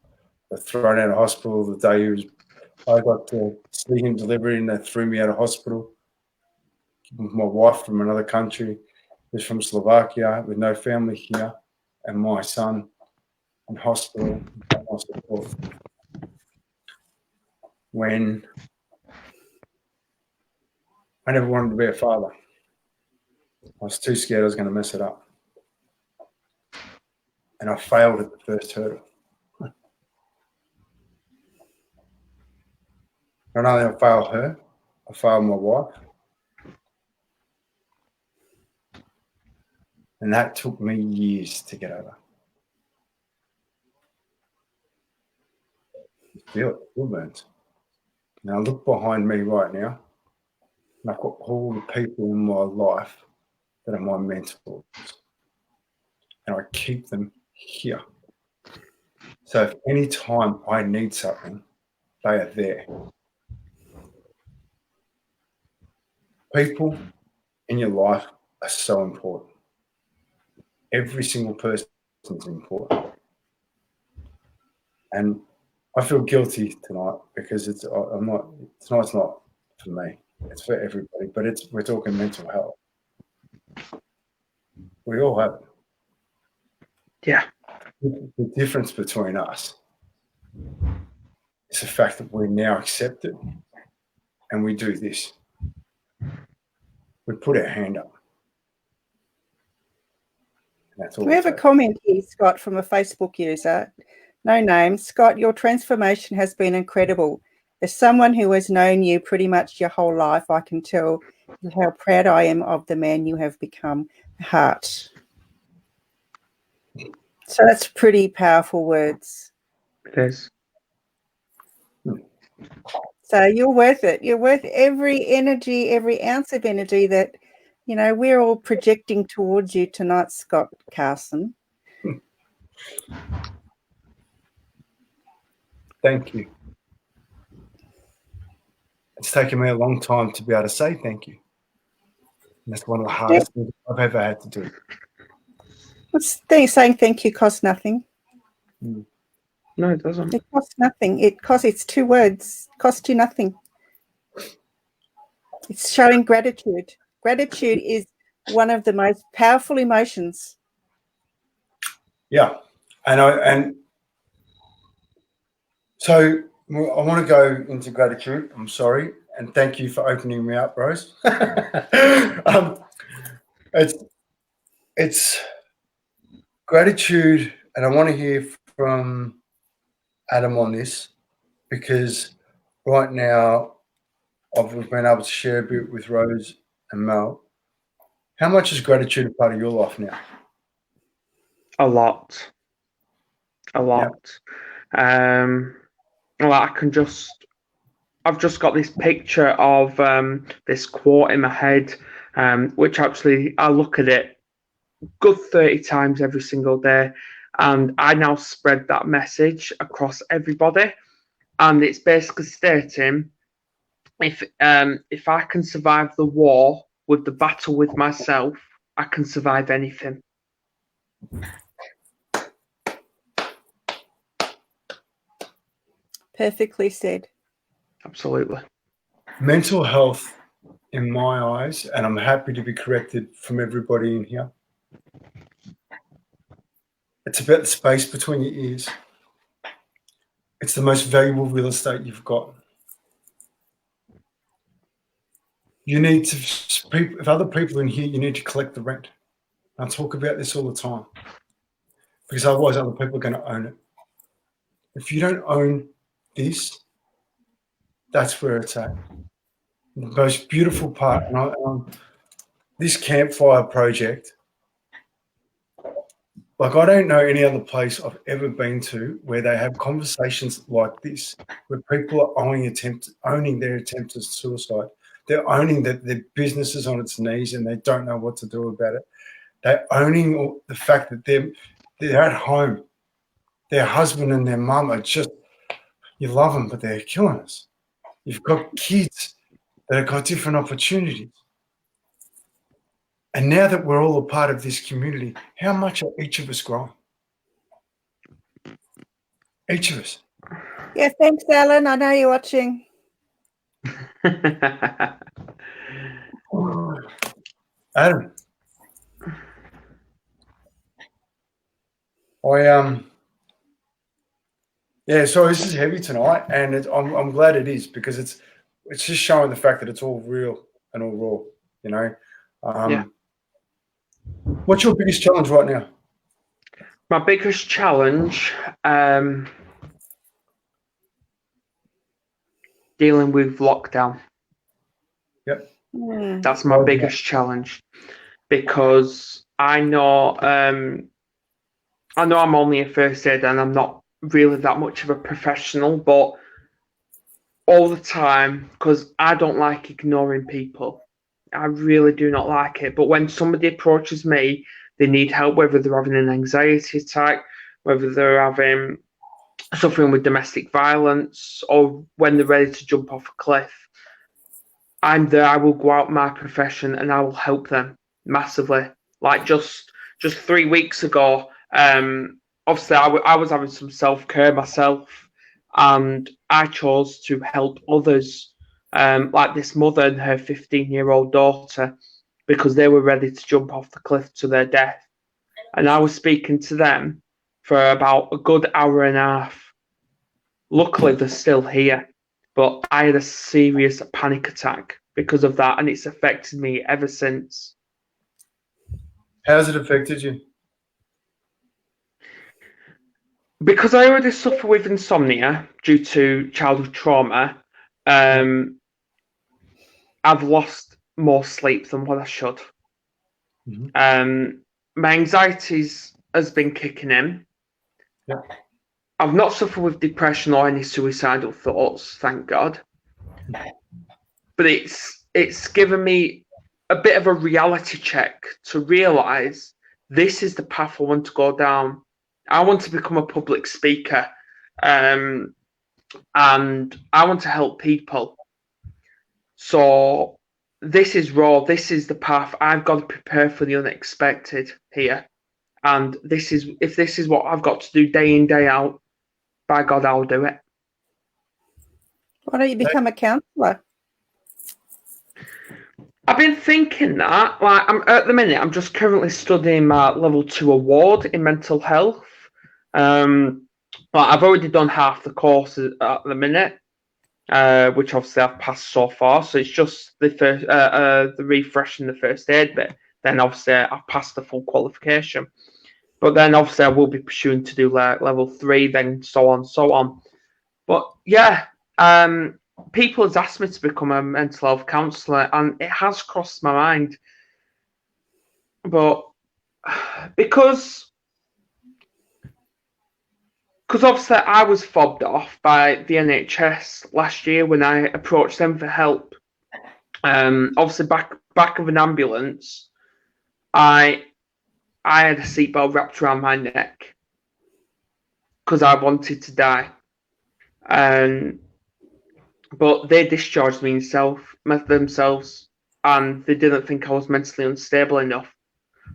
I was thrown out of hospital the day I got to see him delivery, and they threw me out of hospital with my wife from another country, who's from Slovakia, with no family here, and my son in hospital. When I never wanted to be a father. I was too scared I was going to mess it up. And I failed at the first hurdle. Not only did I fail her, I failed my wife. And that took me years to get over. You feel it, it burns. Now look behind me right now, and I've got all the people in my life that are my mentors, and I keep them here. So if any time I need something, they are there. People in your life are so important. Every single person is important. And I feel guilty tonight because tonight's not for me. It's for everybody, but we're talking mental health. We all have it. Yeah. The difference between us is the fact that we now accept it and we do this. We put our hand up. And that's all. We have a comment here, Scott, from a Facebook user. No name. Scott, your transformation has been incredible. As someone who has known you pretty much your whole life, I can tell how proud I am of the man you have become. Heart. So that's pretty powerful words. It is. So you're worth it. You're worth every energy, every ounce of energy that, we're all projecting towards you tonight, Scott Carson. Thank you. It's taken me a long time to be able to say thank you. And that's one of the hardest things I've ever had to do. Saying thank you costs nothing. No, it doesn't. It costs nothing. It's 2 words. It costs you nothing. It's showing gratitude. Gratitude is one of the most powerful emotions. Yeah. And so I want to go into gratitude. I'm sorry. And thank you for opening me up, Rose. It's gratitude. And I want to hear from Adam on this, because right now I've been able to share a bit with Rose and Mel. How much is gratitude a part of your life now? A lot. Yeah. Well, I've just got this picture of this quote in my head, which actually I look at it good 30 times every single day, and I now spread that message across everybody. And it's basically stating, if I can survive the war, with the battle with myself, I can survive anything. Perfectly said. Absolutely. Mental health, in my eyes, and I'm happy to be corrected from everybody in here, it's about the space between your ears. It's the most valuable real estate you've got. You need to, if other people are in here, you need to collect the rent. I talk about this all the time because otherwise other people are going to own it. If you don't own this, that's where it's at. The most beautiful part, this Campfire Project, like I don't know any other place I've ever been to where they have conversations like this, where people are owning their attempt at suicide. They're owning that their business is on its knees and they don't know what to do about it. They're owning the fact that they're at home. Their husband and their mum are just, you love them, but they're killing us. You've got kids that have got different opportunities. And now that we're all a part of this community, how much are each of us growing? Each of us. Yeah, thanks, Alan. I know you're watching. Adam, sorry, this is heavy tonight, and I'm glad it is because it's just showing the fact that it's all real and all raw, you know. Yeah. What's your biggest challenge right now? My biggest challenge, dealing with lockdown. Yep. That's my biggest challenge because I know I'm only a first aid and I'm not really that much of a professional, but all the time, because I don't like ignoring people. I really do not like it. But when somebody approaches me, they need help, whether they're having an anxiety attack, whether they're suffering with domestic violence, or when they're ready to jump off a cliff, I'm there. I will go out my profession and I will help them massively. Like just 3 weeks ago, obviously I was having some self-care myself, and I chose to help others, like this mother and her 15-year-old daughter, because they were ready to jump off the cliff to their death. And I was speaking to them for about a good hour and a half. Luckily, they're still here, but I had a serious panic attack because of that, and it's affected me ever since. How's it affected you? Because I already suffer with insomnia due to childhood trauma, I've lost more sleep than what I should. My anxiety has been kicking in. Yeah. I've not suffered with depression or any suicidal thoughts, thank God. But it's given me a bit of a reality check to realise this is the path I want to go down. I want to become a public speaker, and I want to help people. So this is raw. This is the path. I've got to prepare for the unexpected here. And if this is what I've got to do day in, day out, by God, I'll do it. Why don't you become a counsellor? I've been thinking that. Like, at the minute, I'm just currently studying my level 2 award in mental health. But I've already done half the course at the minute, which obviously I've passed so far. So it's just the first, the refreshing the first aid bit. Then obviously I've passed the full qualification. But then obviously I will be pursuing to do level 3, then so on. But yeah, people has asked me to become a mental health counsellor, and it has crossed my mind. But because obviously I was fobbed off by the NHS last year when I approached them for help. Obviously back of an ambulance, I had a seatbelt wrapped around my neck because I wanted to die. But they discharged me themselves and they didn't think I was mentally unstable enough.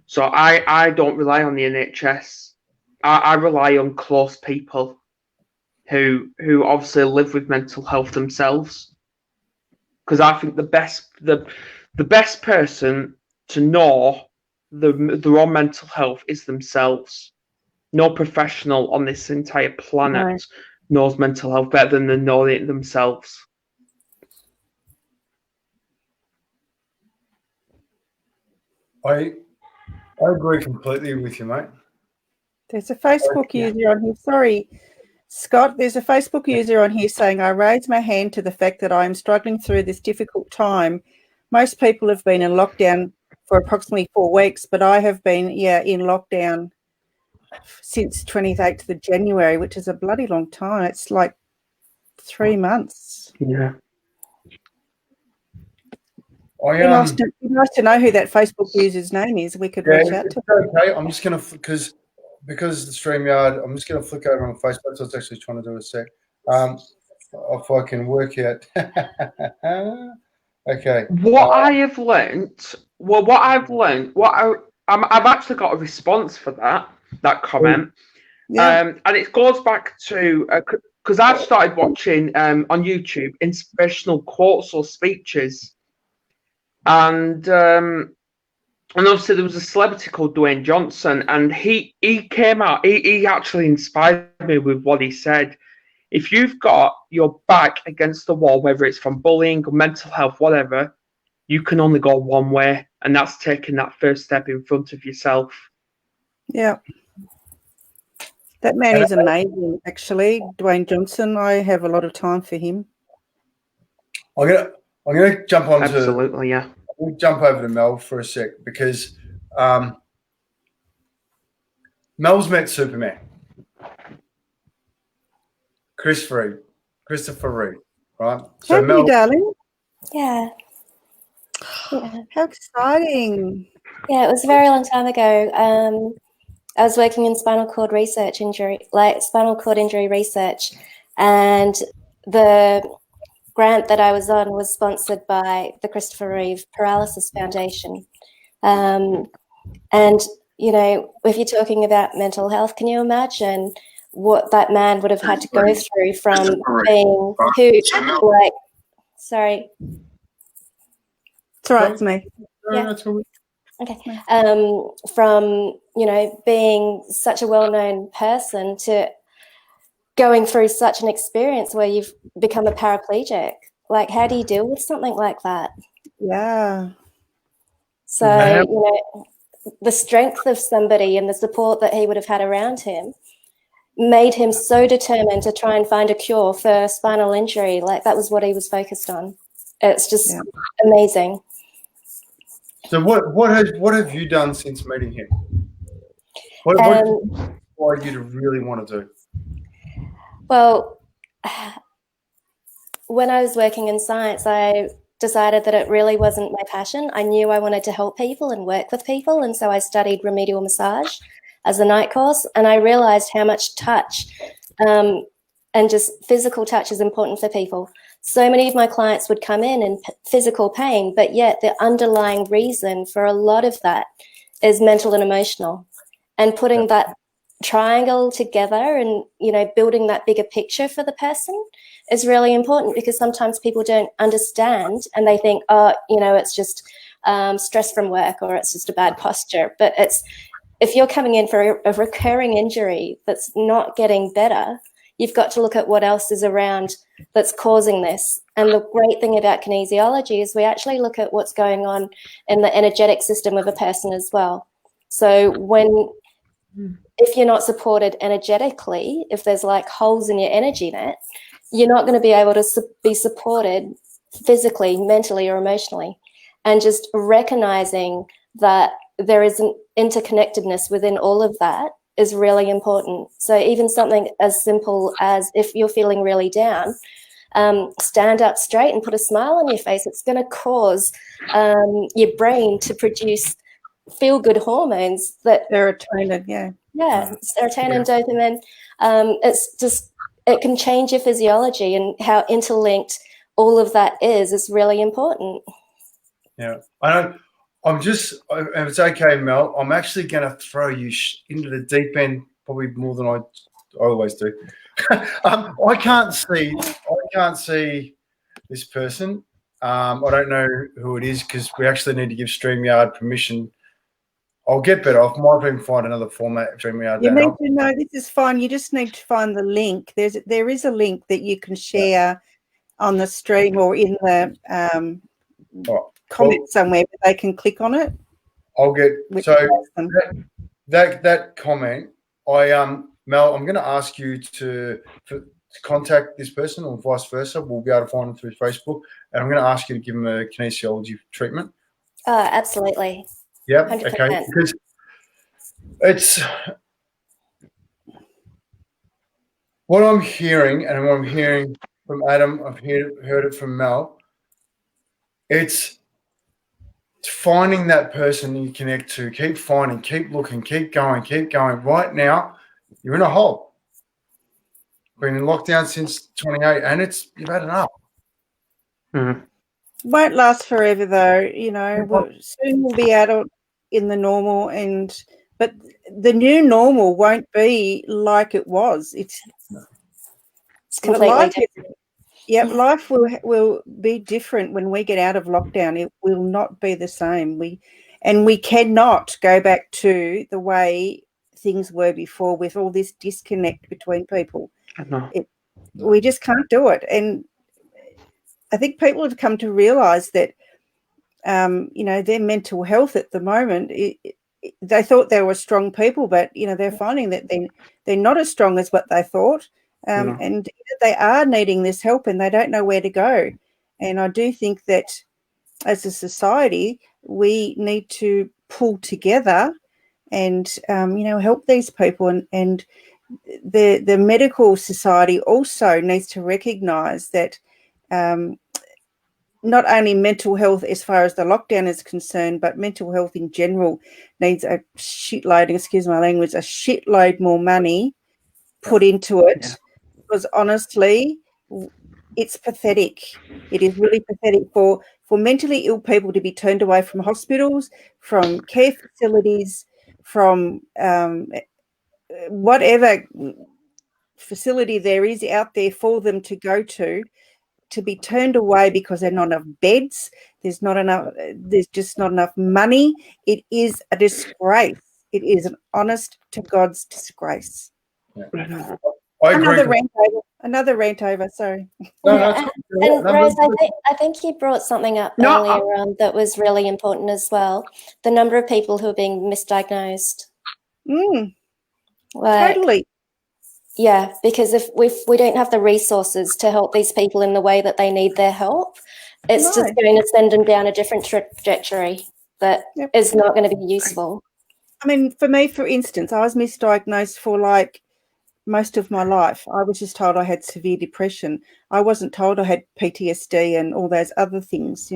So I don't rely on the NHS. I rely on close people who obviously live with mental health themselves. Because I think the best person to know their own mental health is themselves. No professional on this entire planet knows mental health better than they know it themselves. I agree completely with you, mate. There's a Facebook user on here. Sorry, Scott, there's a Facebook user on here saying, I raise my hand to the fact that I am struggling through this difficult time. Most people have been in lockdown for approximately 4 weeks, but I have been, in lockdown since 28th of January, which is a bloody long time. It's like 3 months. Yeah. I It'd be nice to know who that Facebook user's name is. We could reach out to them. Okay, I'm just going to, because the StreamYard, I'm just going to flick over on Facebook. So I was actually trying to do a sec. If I can work out. Okay. I've actually got a response for that comment. Yeah. And it goes back to, because I've started watching on YouTube inspirational quotes or speeches. And obviously there was a celebrity called Dwayne Johnson, and he came out, he actually inspired me with what he said. If you've got your back against the wall, whether it's from bullying or mental health, whatever, you can only go one way, and that's taking that first step in front of yourself. Yeah. That man is amazing, actually. Dwayne Johnson, I have a lot of time for him. I'm gonna jump on Absolutely, yeah. We'll jump over to Mel for a sec, because Mel's met Superman. Christopher Reeve, right? So Have you, darling? Yeah. How exciting. Yeah, it was a very long time ago. I was working in spinal cord injury research, and the grant that I was on was sponsored by the Christopher Reeve Paralysis Foundation. And, if you're talking about mental health, can you imagine what that man would have had to go through from being sorry. It's all right, it's me. Yeah. Okay. From, being such a well-known person to going through such an experience where you've become a paraplegic. Like, how do you deal with something like that? Yeah. So, the strength of somebody and the support that he would have had around him made him so determined to try and find a cure for spinal injury. Like, that was what he was focused on. It's just amazing. So what have you done since meeting him? What inspired you to really want to do? Well, when I was working in science, I decided that it really wasn't my passion. I knew I wanted to help people and work with people, and so I studied remedial massage as a night course, and I realized how much touch and just physical touch is important for people. So many of my clients would come in physical pain, but yet the underlying reason for a lot of that is mental and emotional. And putting that triangle together and, building that bigger picture for the person is really important, because sometimes people don't understand and they think, it's just stress from work, or it's just a bad posture. But if you're coming in for a recurring injury that's not getting better, you've got to look at what else is around that's causing this. And the great thing about kinesiology is we actually look at what's going on in the energetic system of a person as well. So if you're not supported energetically, if there's like holes in your energy net, you're not going to be able to be supported physically, mentally, or emotionally. And just recognizing that there is an interconnectedness within all of that is really important. So even something as simple as, if you're feeling really down, stand up straight and put a smile on your face. It's going to cause your brain to produce feel-good hormones that serotonin, serotonin, dopamine. It can change your physiology, and how interlinked all of that is really important. Yeah, I don't. If it's okay, Mel, I'm actually going to throw you into the deep end, probably more than I always do. I can't see this person. I don't know who it is because we actually need to give StreamYard permission. I'll get better. I might even find another format of StreamYard. You need to know this is fine. You just need to find the link. There is a link that you can share on the stream or in the comment somewhere, but they can click on it. I'll get that comment. Mel, I'm going to ask you to contact this person or vice versa. We'll be able to find them through Facebook, and I'm going to ask you to give them a kinesiology treatment. Absolutely. Yep. 100%. Okay. Because it's what I'm hearing, and what I'm hearing from Adam. I've heard it from Mel. It's finding that person you connect to. Keep finding, keep looking, keep going. Right now, you're in a hole. Been in lockdown since 28, and you've had enough. Mm-hmm. Won't last forever, though. Soon we'll be out in the normal, but the new normal won't be like it was. It's completely different. Yeah, life will be different when we get out of lockdown. It will not be the same. We cannot go back to the way things were before with all this disconnect between people. We just can't do it. And I think people have come to realise that, their mental health at the moment, they thought they were strong people, but, they're finding that they're not as strong as what they thought. And they are needing this help and they don't know where to go. And I do think that as a society, we need to pull together and, help these people. And the medical society also needs to recognise that not only mental health as far as the lockdown is concerned, but mental health in general needs a shitload, excuse my language, a shitload more money put into it. Yeah. Because honestly, it's pathetic. It is really pathetic for mentally ill people to be turned away from hospitals, from care facilities, from whatever facility there is out there for them to go to be turned away because there's not enough beds, there's just not enough money. It is a disgrace. It is an honest to God's disgrace. Yeah. Another rant over. Sorry. And Rose, I think you brought something up earlier that was really important as well. The number of people who are being misdiagnosed. Totally. Yeah, because if we don't have the resources to help these people in the way that they need their help, it's just going to send them down a different trajectory that is not going to be useful. I mean, for me, for instance, I was misdiagnosed for most of my life. I was just told I had severe depression. I wasn't told I had PTSD and all those other things,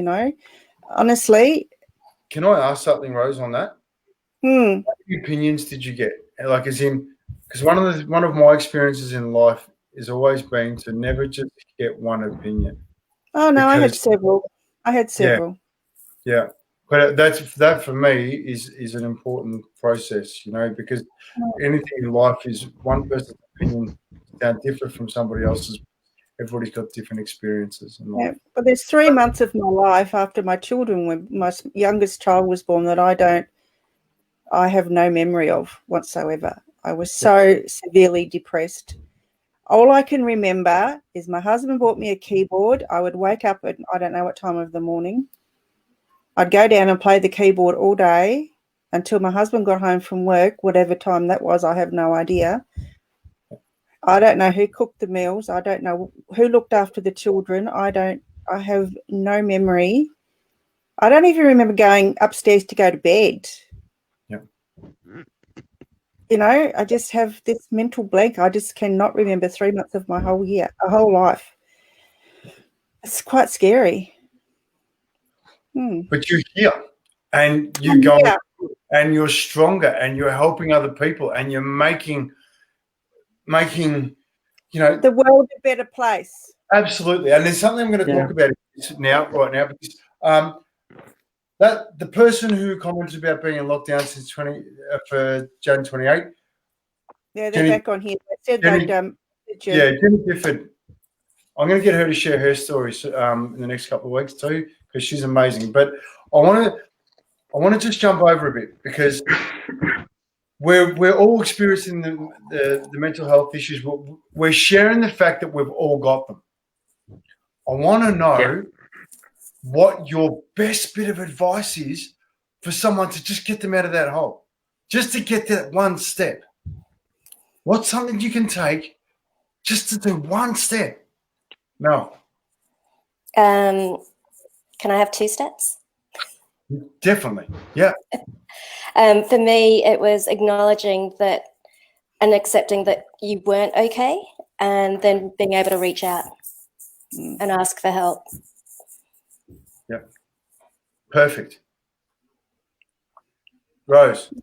honestly. Can I ask something, Rose, on that? How many opinions did you get? Because one of my experiences in life is always been to never just get one opinion. Oh no, I had several. Yeah. But that for me is an important process, because anything in life is one person's opinion sound different from somebody else's. Everybody's got different experiences in life. Yeah, but there's 3 months of my life after my children, when my youngest child was born, that I have no memory of whatsoever. I was so severely depressed. All I can remember is my husband bought me a keyboard. I would wake up at I don't know what time of the morning. I'd go down and play the keyboard all day until my husband got home from work, whatever time that was, I have no idea. I don't know who cooked the meals. I don't know who looked after the children. I have no memory. I don't even remember going upstairs to go to bed. Yeah. I just have this mental blank. I just cannot remember 3 months of my whole life. It's quite scary. But you're here and you're going and you're stronger and you're helping other people and you're making the world a better place. Absolutely. And there's something I'm going to talk about right now because That the person who commented about being in lockdown since for Jan 28. Yeah, they're Jenny- back on here. They said Jenny- they'd Yeah, Jenny Gifford. I'm going to get her to share her stories in the next couple of weeks too, because she's amazing. But I want to just jump over a bit because we're all experiencing the mental health issues. We're sharing the fact that we've all got them. I want to know what your best bit of advice is for someone to just get them out of that hole, just to get that one step. What's something you can take just to do one step? No. Can I have 2 steps? Definitely. Yeah. For me, it was acknowledging that and accepting that you weren't okay, and then being able to reach out and ask for help. Yeah. Perfect. Rose.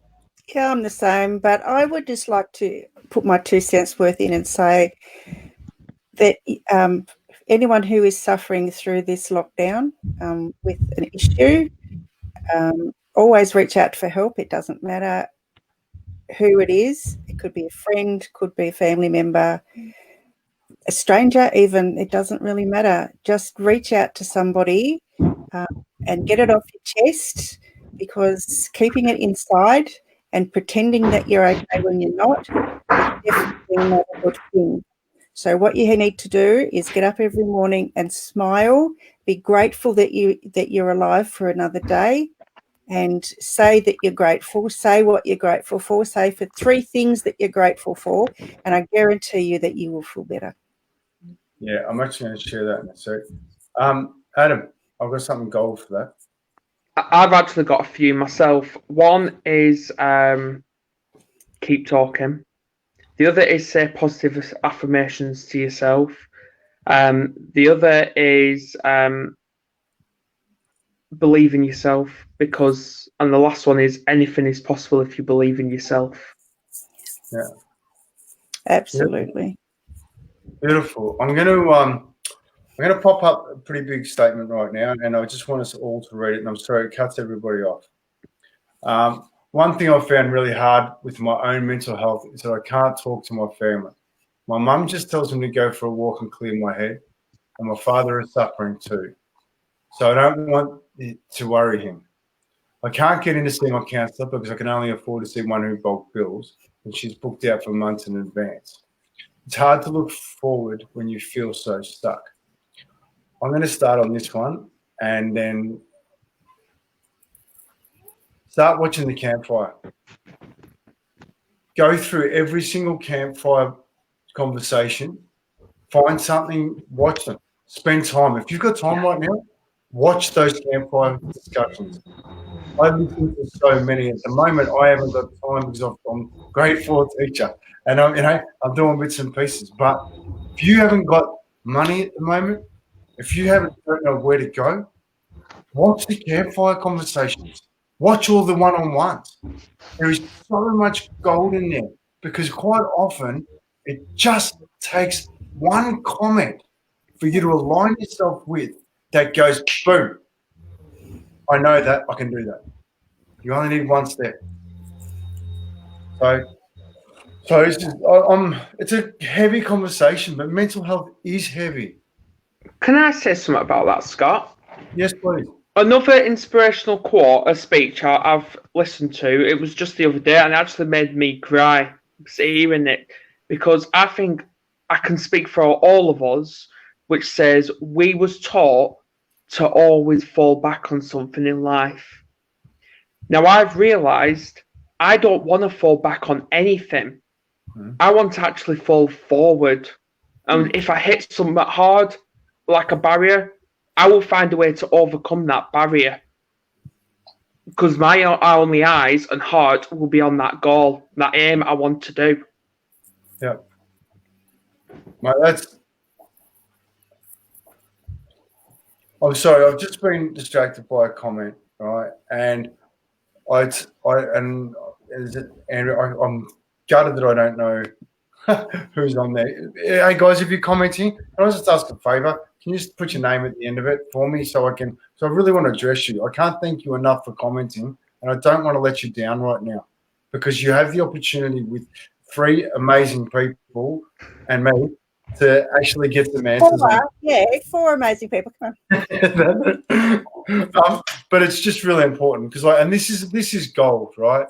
Yeah, I'm the same, but I would just like to put my 2 cents worth in and say that anyone who is suffering through this lockdown with an issue, always reach out for help. It doesn't matter who it is. It could be a friend, could be a family member, a stranger even. It doesn't really matter. Just reach out to somebody and get it off your chest, because keeping it inside and pretending that you're okay when you're not is definitely not a good thing. So what you need to do is get up every morning and smile, be grateful that you're alive for another day, and say that you're grateful. Say what you're grateful for. Say for 3 things that you're grateful for, and I guarantee you that you will feel better. Yeah, I'm actually going to share that in a sec. Adam, I've got something gold for that. I've actually got a few myself. One is keep talking. The other is say positive affirmations to yourself. The other is believe in yourself, and the last one is anything is possible if you believe in yourself. Yeah. Absolutely. Beautiful. I'm going to pop up a pretty big statement right now, and I just want us all to read it. And I'm sorry, it cuts everybody off. One thing I found really hard with my own mental health is that I can't talk to my family. My mum just tells me to go for a walk and clear my head, and my father is suffering too. So I don't want it to worry him. I can't get in to see my counsellor because I can only afford to see one who bulk bills, and she's booked out for months in advance. It's hard to look forward when you feel so stuck. I'm going to start on this one and then start watching the campfire. Go through every single campfire conversation. Find something, watch them. Spend time. If you've got time right now, watch those campfire discussions. I listen to so many. At the moment, I haven't got time because I'm a grade 4 teacher and I'm doing bits and pieces. But if you haven't got money at the moment, if you don't know where to go, watch the campfire conversations. Watch all the one-on-ones. There is so much gold in there because quite often it just takes one comment for you to align yourself with that goes, boom, I know that, I can do that. You only need one step. So it's a heavy conversation, but mental health is heavy. Can I say something about that, Scott? Yes, please. Another inspirational quote, a speech I've listened to, it was just the other day, and it actually made me cry hearing it, because I think I can speak for all of us, which says we was taught to always fall back on something in life. Now I've realised I don't want to fall back on anything. I want to actually fall forward. And if I hit something hard, like a barrier, I will find a way to overcome that barrier. Because my only eyes and heart will be on that goal, that aim I want to do. Yeah. Mate, I'm sorry, I've just been distracted by a comment, right? And I'm gutted that I don't know who's on there. Hey guys, if you're commenting, can I just ask a favor? Can you just put your name at the end of it for me so I can? So I really want to address you. I can't thank you enough for commenting, and I don't want to let you down right now because you have the opportunity with 3 amazing people and me to actually get some answers. 4 amazing people. Come on. But it's just really important because, and this is gold, right?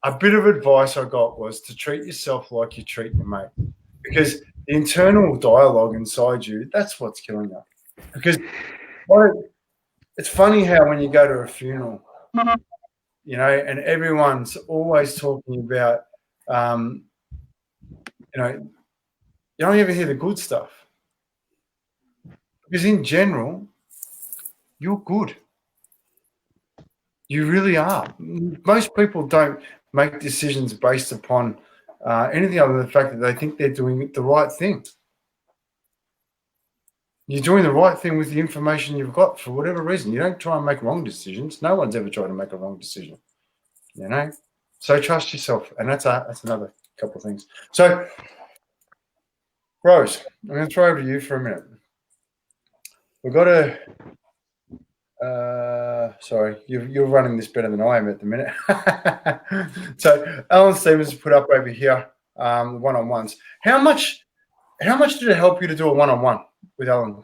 A bit of advice I got was to treat yourself like you treat your mate, because the internal dialogue inside you, that's what's killing you. Because it's funny how when you go to a funeral, you know, and everyone's always talking about, you know, you don't ever hear the good stuff. Because in general, you're good. You really are. Most people don't make decisions based upon anything other than the fact that they think they're doing the right thing. You're doing the right thing with the information you've got for whatever reason. You don't try and make wrong decisions. No one's ever tried to make a wrong decision, you know. So trust yourself, and that's another couple of things. So, Rose, I'm going to throw over to you for a minute. We've got to. Sorry, you're running this better than I am at the minute. So Alan Stevens put up over here the one-on-ones. How much did it help you to do a one-on-one with Alan?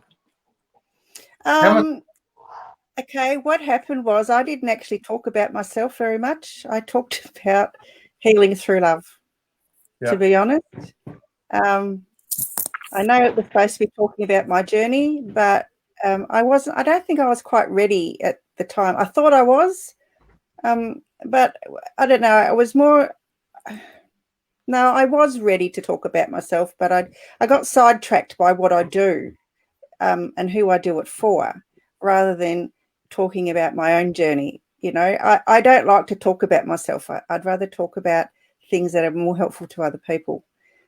Okay, what happened was I didn't actually talk about myself very much. I talked about healing through love, to be honest. I know it was supposed to be talking about my journey, but I don't think I was quite ready at the time. I thought I was, but I don't know. I was ready to talk about myself, but I got sidetracked by what I do and who I do it for, rather than talking about my own journey. You know, I don't like to talk about myself. I'd rather talk about things that are more helpful to other people.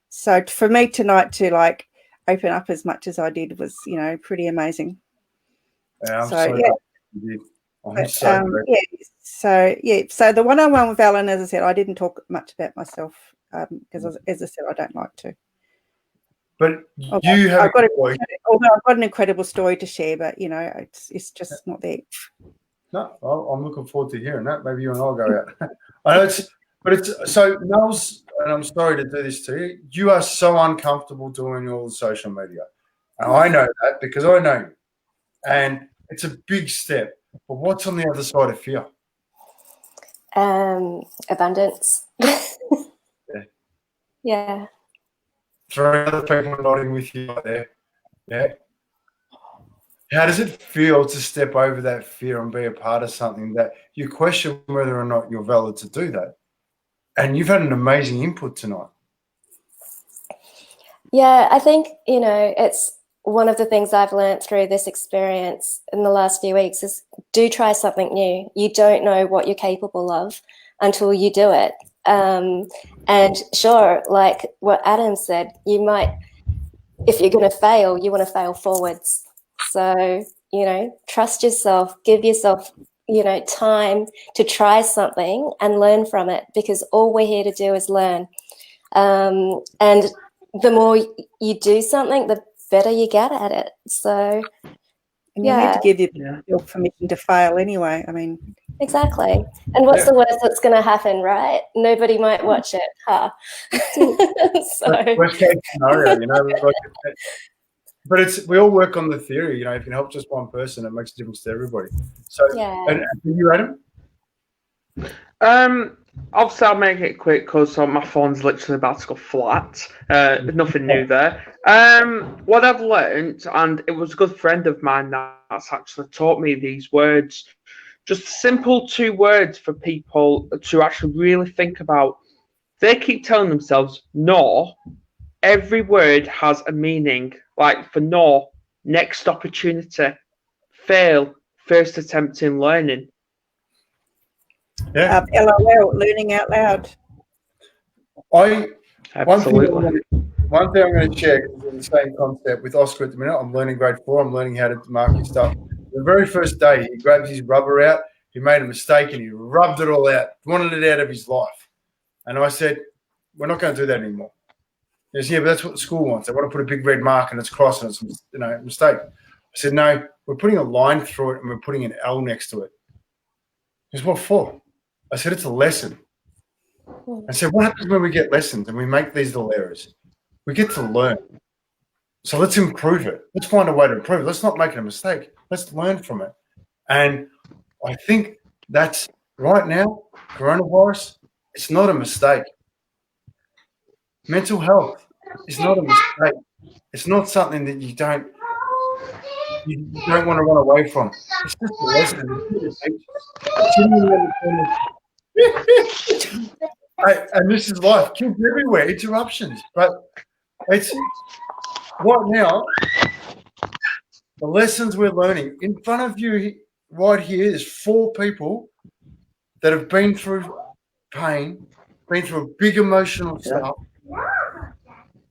So for me tonight to like open up as much as I did was, you know, pretty amazing. Yeah, So the one-on-one with Alan, as I said, I didn't talk much about myself because, as I said, I don't like to. But I've got an incredible story to share, but you know, it's just not there. No, I'm looking forward to hearing that. Maybe you and I'll go out. I know it's so Nels, and I'm sorry to do this to you. You are so uncomfortable doing all the social media, and I know that because I know you. And it's a big step. But what's on the other side of fear? Abundance. Yeah. For other people nodding with you out there. Yeah. How does it feel to step over that fear and be a part of something that you question whether or not you're valid to do that? And you've had an amazing input tonight. Yeah, I think, you know, it's one of the things I've learned through this experience in the last few weeks is do try something new. You don't know what you're capable of until you do it. And sure, like what Adam said, you might, if you're going to fail, you want to fail forwards. So, you know, trust yourself, give yourself, you know, time to try something and learn from it, because all we're here to do is learn. And the more you do something, the better you get at it. So, and you need to give your permission to fail anyway. I mean, exactly. And what's the worst that's going to happen, right? Nobody might watch it, huh? So worst case scenario, you know. But we all work on the theory, you know. If you can help just one person, it makes a difference to everybody. So, and you, Adam? Obviously, I'll make it quick because my phone's literally about to go flat. Nothing new there. What I've learned, and it was a good friend of mine that's actually taught me these words, just simple 2 words for people to actually really think about. They keep telling themselves, no, every word has a meaning. Like for no, next opportunity, fail, first attempt in learning. Yeah. LOL, learning out loud. One thing I'm going to share is the same concept with Oscar at the minute. I'm learning grade 4. I'm learning how to mark his stuff. The very first day, he grabbed his rubber out. He made a mistake and he rubbed it all out. Wanted it out of his life. And I said, we're not going to do that anymore. He goes, yeah, but that's what the school wants. They want to put a big red mark and it's cross and it's a mistake. I said, no, we're putting a line through it and we're putting an L next to it. He goes, what for? I said, it's a lesson. I said, what happens when we get lessons and we make these little errors? We get to learn. So let's improve it. Let's find a way to improve it. Let's not make a mistake. Let's learn from it. And I think that's right now, coronavirus, it's not a mistake. Mental health is not a mistake. It's not something that you don't want to run away from. It's just a lesson. And this is life. Kids everywhere, interruptions. But it's right now, the lessons we're learning. In front of you right here is 4 people that have been through pain, been through a big emotional stuff,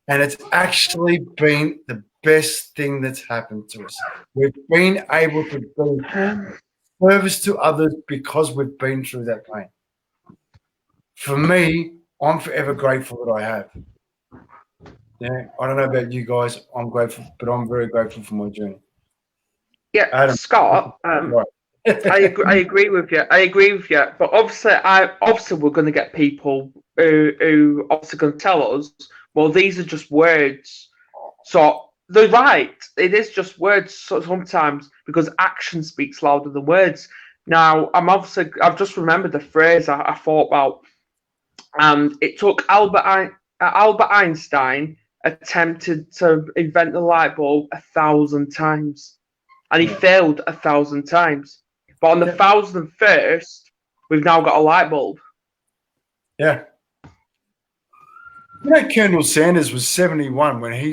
and it's actually been the best thing that's happened to us. We've been able to be service to others because we've been through that pain. For me, I'm forever grateful that I have. Yeah, I don't know about you guys. I'm grateful, but I'm very grateful for my journey. Yeah, Adam. Scott. Right. I agree with you. But obviously, we're going to get people who obviously going to tell us, well, these are just words. So they're right. It is just words sometimes because action speaks louder than words. Now, I've just remembered the phrase I thought about, and it took Albert Einstein attempted to invent the light bulb 1,000 times, and he failed 1,000 times. But on the 1,001st, we've now got a light bulb. Yeah. You know, Colonel Sanders was 71 when he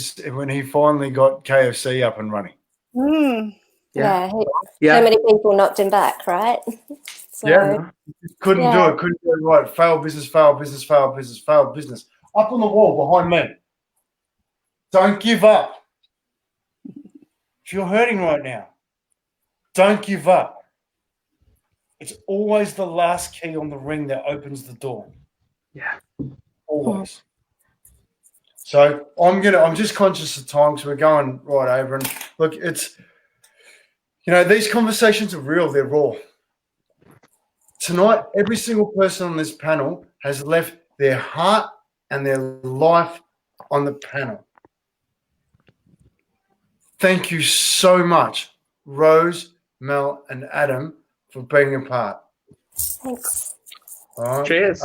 finally got KFC up and running. Yeah. So many people knocked him back, right? So, Couldn't do it. Couldn't do it right. Failed business, failed business, failed business, failed business. Up on the wall behind me. Don't give up. If you're hurting right now, don't give up. It's always the last key on the ring that opens the door. Yeah. Always. So I'm just conscious of time because we're going right over. And look, it's, these conversations are real. They're raw. Tonight, every single person on this panel has left their heart and their life on the panel. Thank you so much, Rose, Mel, and Adam, for being a part. Thanks. All right. Cheers.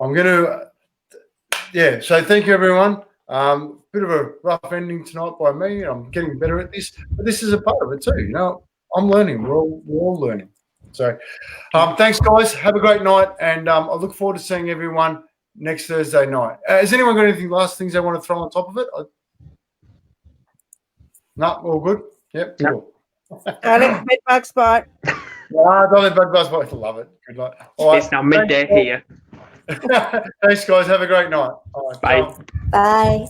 I'm going to, so thank you, everyone. Bit of a rough ending tonight by me. I'm getting better at this, but this is a part of it too. I'm learning. We're all learning. So thanks, guys. Have a great night, and I look forward to seeing everyone next Thursday night. Has anyone got anything last things they want to throw on top of it? No, all good? Yep. No. Cool. Got it. Bed bug spot. Don't bug buzz. I love it. Good night. All right. It's now midday here. Thanks, guys. Have a great night. All right, Bye. Bye.